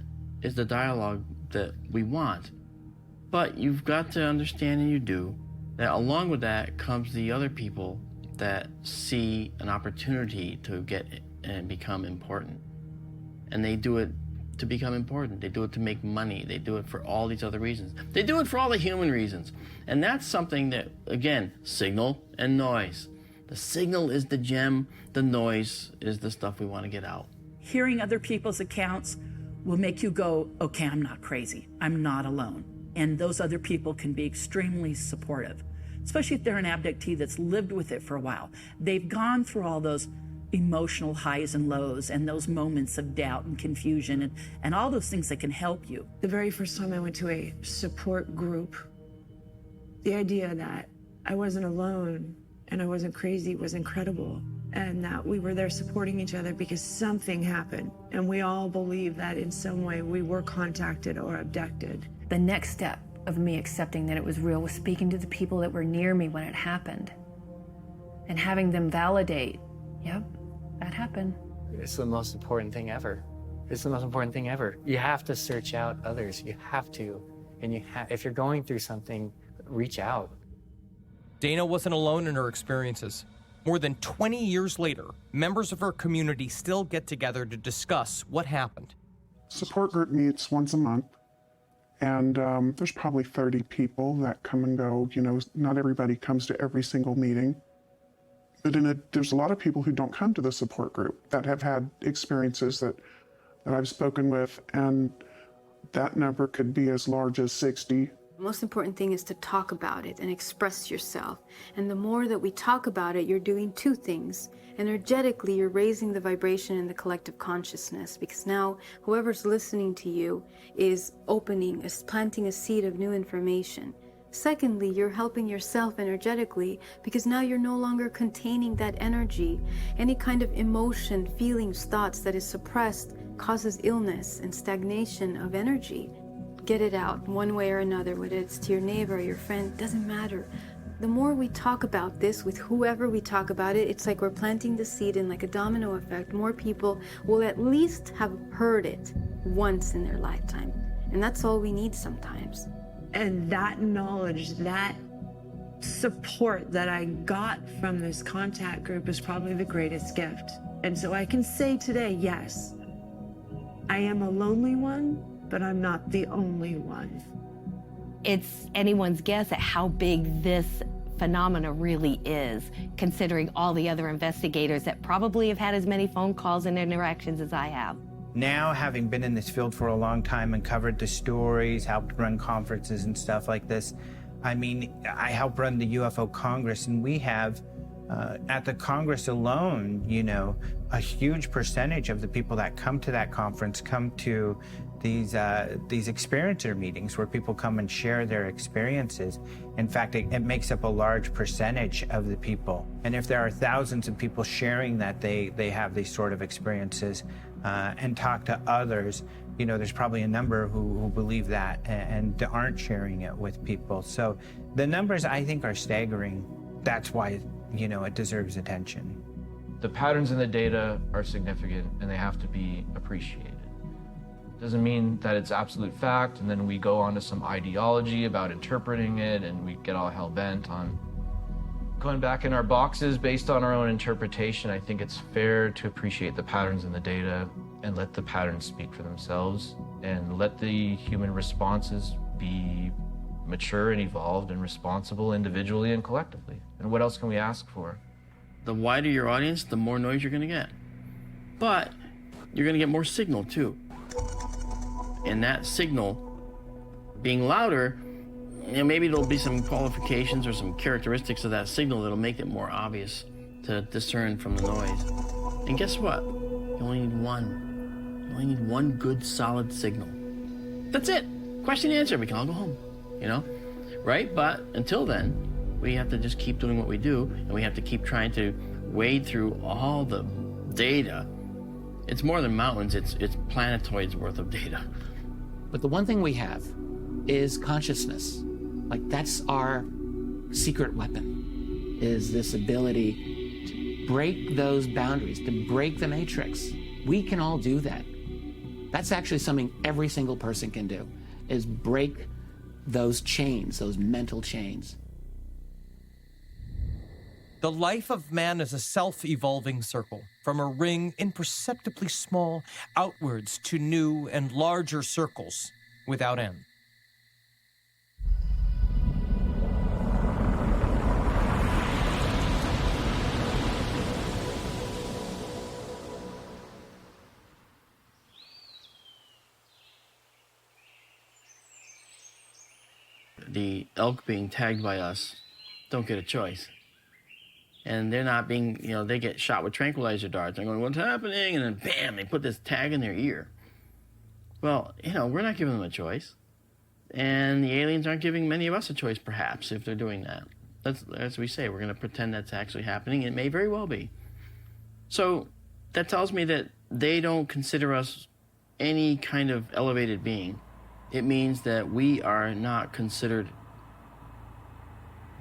is the dialogue that we want. But you've got to understand, and you do, that along with that comes the other people that see an opportunity to get and become important. And they do it to become important. They do it to make money. They do it for all these other reasons. They do it for all the human reasons. And that's something that, again, signal and noise. The signal is the gem. The noise is the stuff we want to get out. Hearing other people's accounts will make you go, okay, I'm not crazy. I'm not alone. And those other people can be extremely supportive, especially if they're an abductee that's lived with it for a while. They've gone through all those emotional highs and lows and those moments of doubt and confusion and all those things that can help you. The very first time I went to a support group, the idea that I wasn't alone and I wasn't crazy was incredible, and that we were there supporting each other because something happened, and we all believed that in some way we were contacted or abducted. The next step of me accepting that it was real was speaking to the people that were near me when it happened and having them validate, yep, that happened. It's the most important thing ever. It's the most important thing ever. You have to search out others. You have to. And if you're going through something, reach out. Dana wasn't alone in her experiences. More than 20 years later, members of her community still get together to discuss what happened. Support group meets once a month, and there's probably 30 people that come and go. Not everybody comes to every single meeting. But there's a lot of people who don't come to the support group that have had experiences that I've spoken with, and that number could be as large as 60. The most important thing is to talk about it and express yourself. And the more that we talk about it, you're doing two things. Energetically, you're raising the vibration in the collective consciousness, because now whoever's listening to you is planting a seed of new information. Secondly, you're helping yourself energetically, because now you're no longer containing that energy. Any kind of emotion, feelings, thoughts that is suppressed causes illness and stagnation of energy. Get it out one way or another, whether it's to your neighbor or your friend, doesn't matter. The more we talk about this with whoever we talk about it, it's like we're planting the seed in like a domino effect. More people will at least have heard it once in their lifetime. And that's all we need sometimes. And that knowledge, that support that I got from this contact group is probably the greatest gift. And so I can say today, yes, I am a lonely one, but I'm not the only one. It's anyone's guess at how big this phenomena really is, considering all the other investigators that probably have had as many phone calls and interactions as I have. Now, having been in this field for a long time and covered the stories, helped run conferences and stuff like this, I mean, I help run the UFO Congress, and we have, at the Congress alone, you know, a huge percentage of the people that come to that conference come to these experiencer meetings where people come and share their experiences. In fact, it makes up a large percentage of the people. And if there are thousands of people sharing that they have these sort of experiences and talk to others, you know, there's probably a number who believe that and aren't sharing it with people. So the numbers, I think, are staggering. That's why, you know, it deserves attention. The patterns in the data are significant and they have to be appreciated. Doesn't mean that it's absolute fact, and then we go on to some ideology about interpreting it, and we get all hell-bent on going back in our boxes based on our own interpretation. I think it's fair to appreciate the patterns in the data and let the patterns speak for themselves, and let the human responses be mature and evolved and responsible individually and collectively. And what else can we ask for? The wider your audience, the more noise you're going to get. But you're going to get more signal too. And that signal being louder, you know, maybe there'll be some qualifications or some characteristics of that signal that'll make it more obvious to discern from the noise. And guess what? You only need one. You only need one good, solid signal. That's it. Question answer. We can all go home, you know? Right? But until then, we have to just keep doing what we do, and we have to keep trying to wade through all the data. It's more than mountains, it's planetoids worth of data. But the one thing we have is consciousness. Like, that's our secret weapon, is this ability to break those boundaries, to break the matrix. We can all do that. That's actually something every single person can do, is break those chains, those mental chains. The life of man is a self-evolving circle, from a ring imperceptibly small outwards to new and larger circles without end. The elk being tagged by us don't get a choice. And they're not being, you know, they get shot with tranquilizer darts. They're going, what's happening? And then bam, they put this tag in their ear. Well, you know, we're not giving them a choice. And the aliens aren't giving many of us a choice, perhaps, if they're doing that. That's, as we say, we're going to pretend that's actually happening. It may very well be. So that tells me that they don't consider us any kind of elevated being. It means that we are not considered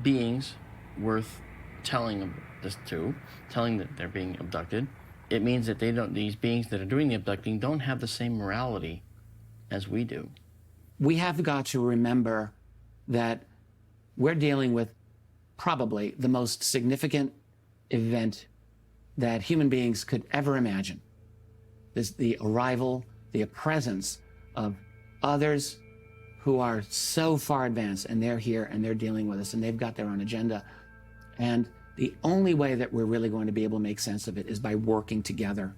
beings worth telling them this to, telling that they're being abducted. It means that these beings that are doing the abducting don't have the same morality as we do. We have got to remember that we're dealing with probably the most significant event that human beings could ever imagine. This, the arrival, the presence of others who are so far advanced, and they're here and they're dealing with us and they've got their own agenda. And the only way that we're really going to be able to make sense of it is by working together,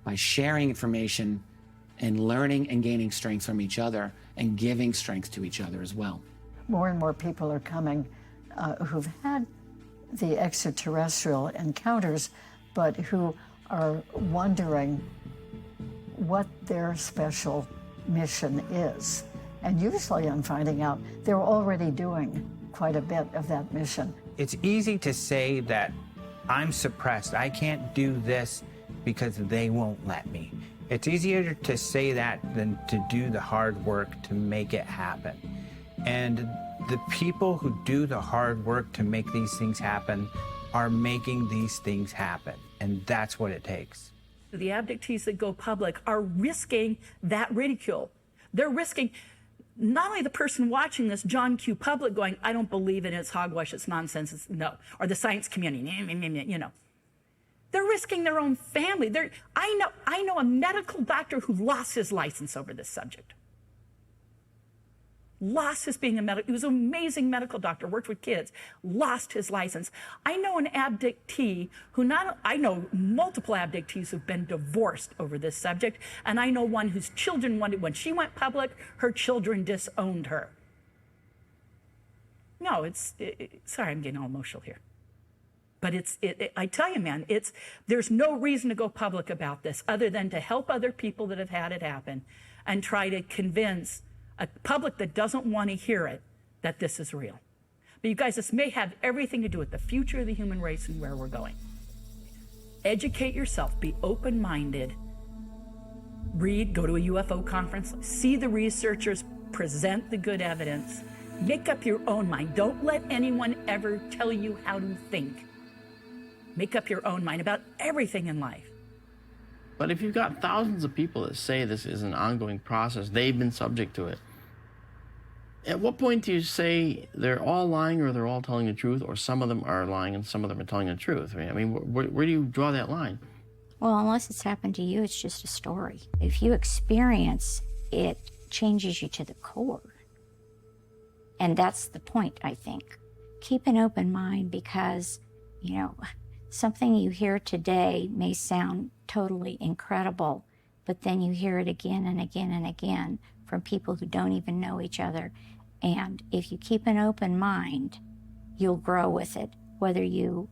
by sharing information and learning and gaining strength from each other and giving strength to each other as well. More and more people are coming who've had the extraterrestrial encounters, but who are wondering what their special mission is. And usually I'm finding out they're already doing quite a bit of that mission. It's easy to say that I'm suppressed. I can't do this because they won't let me. It's easier to say that than to do the hard work to make it happen. And The people who do the hard work to make these things happen are making these things happen, and that's what it takes. The abductees that go public are risking that ridicule. They're risking not only the person watching this, John Q. Public, going, I don't believe it, it's hogwash, it's nonsense, it's no, or the science community, you know. They're risking their own family. I know a medical doctor who lost his license over this subject. Lost his being a medical, he was an amazing medical doctor, worked with kids, lost his license. I know an abductee who I know multiple abductees who've been divorced over this subject, and I know one whose children wanted, when she went public, her children disowned her. No, sorry, I'm getting all emotional here. But I tell you, man, there's no reason to go public about this other than to help other people that have had it happen and try to convince a public that doesn't want to hear it that this is real. But you guys, this may have everything to do with the future of the human race and where we're going. Educate yourself, be open-minded, read, go to a UFO conference, see the researchers, present the good evidence, make up your own mind. Don't let anyone ever tell you how to think. Make up your own mind about everything in life. But if you've got thousands of people that say this is an ongoing process, they've been subject to it, at what point do you say they're all lying or they're all telling the truth, or some of them are lying and some of them are telling the truth? I mean, where do you draw that line? Well, unless it's happened to you, it's just a story. If you experience it, changes you to the core. And that's the point, I think. Keep an open mind because, you know, something you hear today may sound totally incredible, but then you hear it again and again and again from people who don't even know each other. And if you keep an open mind, you'll grow with it. Whether you're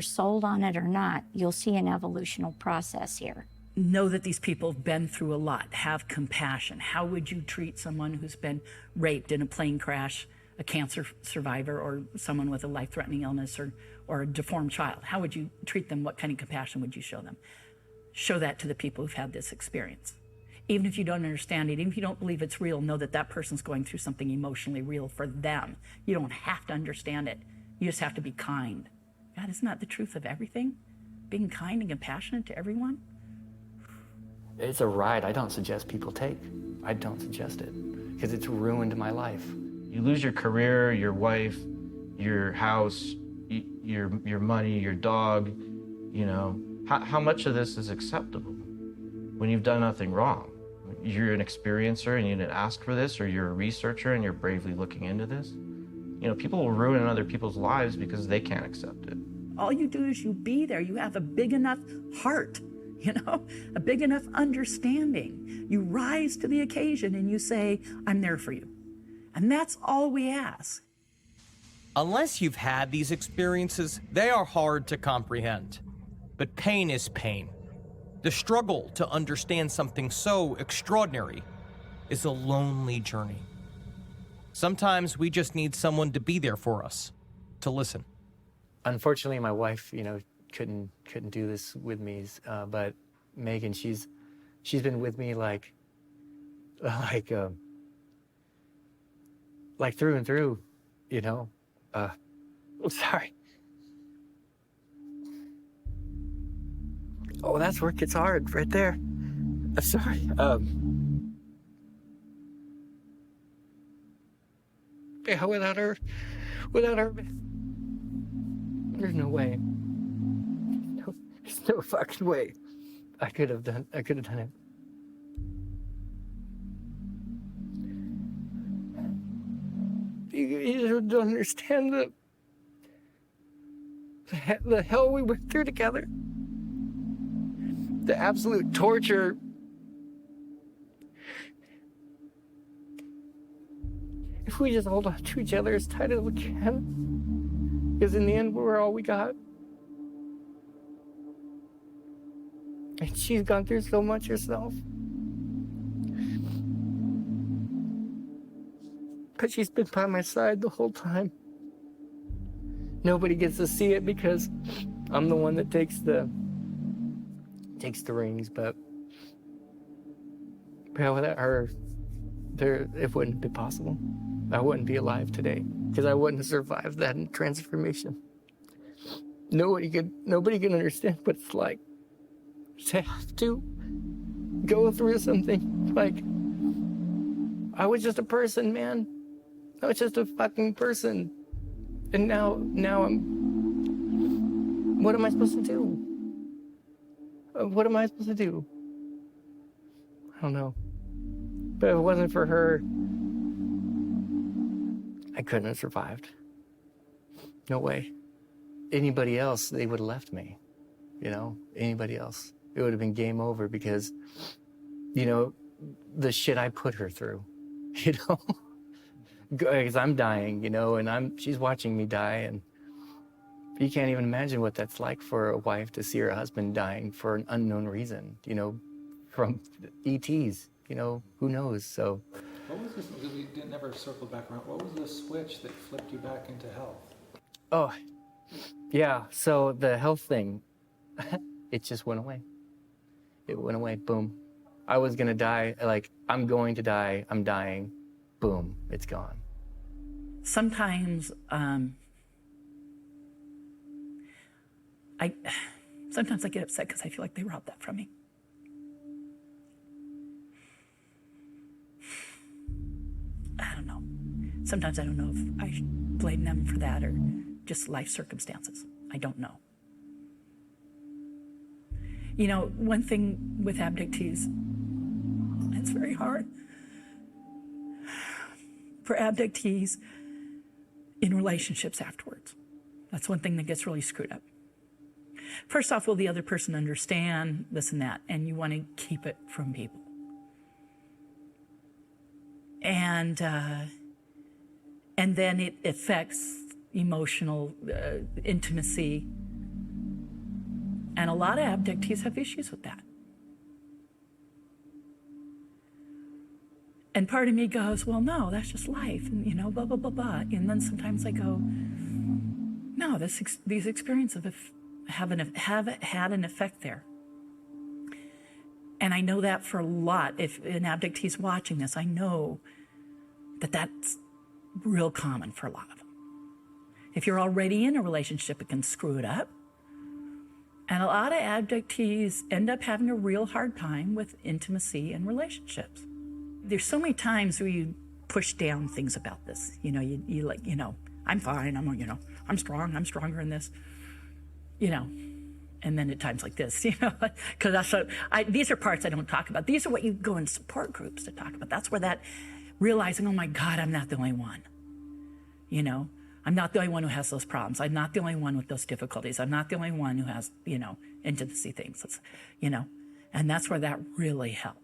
sold on it or not, you'll see an evolutional process here. Know that these people have been through a lot. Have compassion. How would you treat someone who's been raped in a plane crash, a cancer survivor, or someone with a life-threatening illness, or a deformed child? How would you treat them? What kind of compassion would you show them? Show that to the people who've had this experience. Even if you don't understand it, even if you don't believe it's real, know that that person's going through something emotionally real for them. You don't have to understand it. You just have to be kind. God, isn't that the truth of everything? Being kind and compassionate to everyone? It's a ride I don't suggest people take. I don't suggest it because it's ruined my life. You lose your career, your wife, your house, your money, your dog, you know. How much of this is acceptable when you've done nothing wrong? You're an experiencer and you didn't ask for this, or you're a researcher and you're bravely looking into this. You know, people will ruin other people's lives because they can't accept it. All you do is you be there. You have a big enough heart, you know, a big enough understanding. You rise to the occasion and you say, I'm there for you. And that's all we ask. Unless you've had these experiences, they are hard to comprehend. But pain is pain. The struggle to understand something so extraordinary is a lonely journey. Sometimes we just need someone to be there for us, to listen. Unfortunately, my wife, you know, couldn't do this with me, but Megan, she's been with me like through and through, you know. I'm sorry. Oh, that's where it gets hard, right there. I'm sorry. Yeah, without her, there's no way. There's no fucking way. I could have done it. You don't understand the hell we went through together. The absolute torture. If we just hold on to each other as tight as we can, because in the end, we're all we got. And she's gone through so much herself. But she's been by my side the whole time. Nobody gets to see it because I'm the one that takes the rings, but without her, it wouldn't be possible. I wouldn't be alive today because I wouldn't have survived that transformation. Nobody can understand what it's like to have to go through something. Like, I was just a person, man. I was just a fucking person. And now what am I supposed to do? What am I supposed to do? I don't know. But if it wasn't for her, I couldn't have survived. No way. Anybody else, they would have left me. Anybody else. It would have been game over because, the shit I put her through, Because I'm dying, and she's watching me die, and you can't even imagine what that's like for a wife to see her husband dying for an unknown reason, from ETs, who knows, so. What was this, we never circled back around, what was the switch that flipped you back into health? Oh, yeah, so the health thing, it just went away. It went away, boom. I was gonna die, I'm going to die, I'm dying, boom, it's gone. Sometimes, sometimes I get upset because I feel like they robbed that from me. I don't know. Sometimes I don't know if I should blame them for that or just life circumstances. I don't know. One thing with abductees, it's very hard for abductees in relationships afterwards. That's one thing that gets really screwed up. First off, will the other person understand this and that? And you want to keep it from people. And then it affects emotional intimacy. And a lot of abductees have issues with that. And part of me goes, well, no, that's just life, and blah, blah, blah, blah. And then sometimes I go, no, these experiences have had an effect there. And I know that for a lot. If an abductee's watching this, I know that that's real common for a lot of them. If you're already in a relationship, it can screw it up. And a lot of abductees end up having a real hard time with intimacy and relationships. There's so many times where you push down things about this. I'm fine, I'm strong, I'm stronger in this, and then at times like this, because these are parts I don't talk about. These are what you go in support groups to talk about. That's where that realizing, oh my God, I'm not the only one. I'm not the only one who has those problems. I'm not the only one with those difficulties. I'm not the only one who has, intimacy things, and that's where that really helps.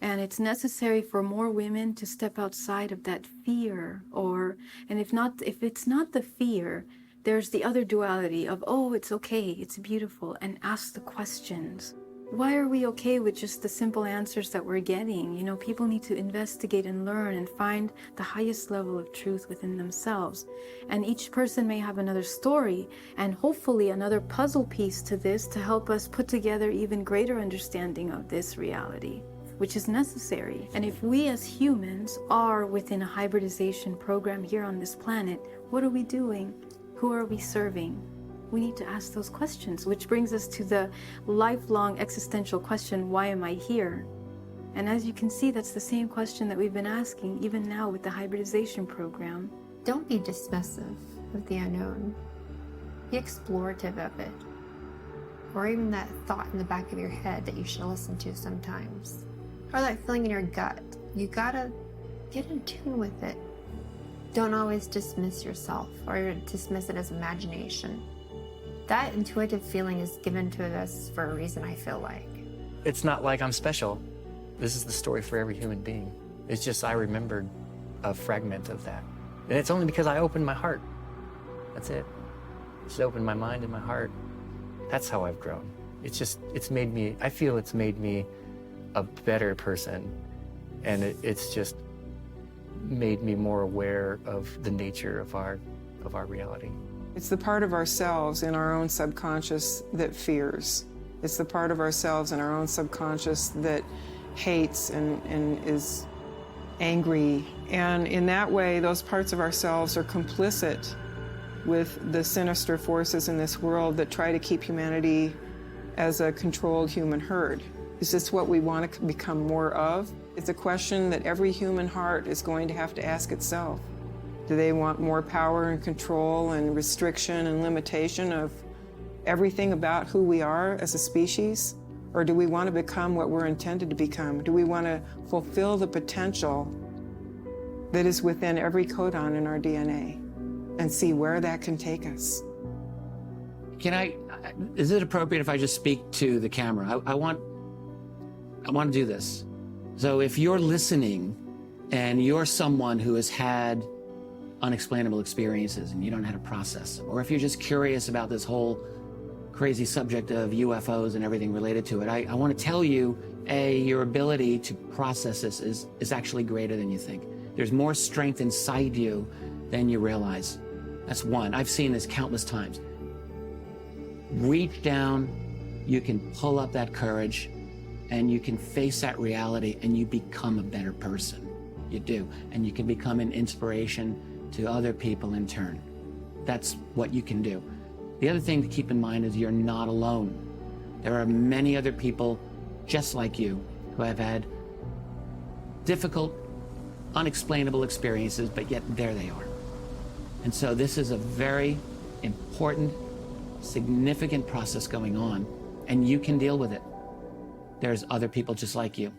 And it's necessary for more women to step outside of that fear, and if it's not the fear, there's the other duality of, oh, it's okay, it's beautiful, and ask the questions. Why are we okay with just the simple answers that we're getting? People need to investigate and learn and find the highest level of truth within themselves. And each person may have another story and hopefully another puzzle piece to this to help us put together even greater understanding of this reality, which is necessary. And if we as humans are within a hybridization program here on this planet, what are we doing? Who are we serving? We need to ask those questions, which brings us to the lifelong existential question, why am I here? And as you can see, that's the same question that we've been asking even now with the hybridization program. Don't be dismissive of the unknown. Be explorative of it. Or even that thought in the back of your head that you should listen to sometimes. Or that feeling in your gut. You gotta get in tune with it. Don't always dismiss yourself or dismiss it as imagination. That intuitive feeling is given to us for a reason, I feel like. It's not like I'm special. This is the story for every human being. It's just I remembered a fragment of that. And it's only because I opened my heart. That's it. Just opened my mind and my heart. That's how I've grown. I feel it's made me a better person. And it's just made me more aware of the nature of our reality. It's the part of ourselves in our own subconscious that fears. It's the part of ourselves in our own subconscious that hates and is angry. And in that way, those parts of ourselves are complicit with the sinister forces in this world that try to keep humanity as a controlled human herd. Is this what we want to become more of? It's a question that every human heart is going to have to ask itself. Do they want more power and control and restriction and limitation of everything about who we are as a species? Or do we want to become what we're intended to become? Do we want to fulfill the potential that is within every codon in our DNA and see where that can take us? Is it appropriate if I just speak to the camera? I want to do this. So if you're listening and you're someone who has had unexplainable experiences and you don't know how to process them, or if you're just curious about this whole crazy subject of UFOs and everything related to it, I want to tell you, your ability to process this is actually greater than you think. There's more strength inside you than you realize. That's one. I've seen this countless times. Reach down, you can pull up that courage, and you can face that reality, and you become a better person. You do. And you can become an inspiration to other people in turn. That's what you can do. The other thing to keep in mind is you're not alone. There are many other people just like you who have had difficult, unexplainable experiences, but yet there they are. And so this is a very important, significant process going on, and you can deal with it. There's other people just like you.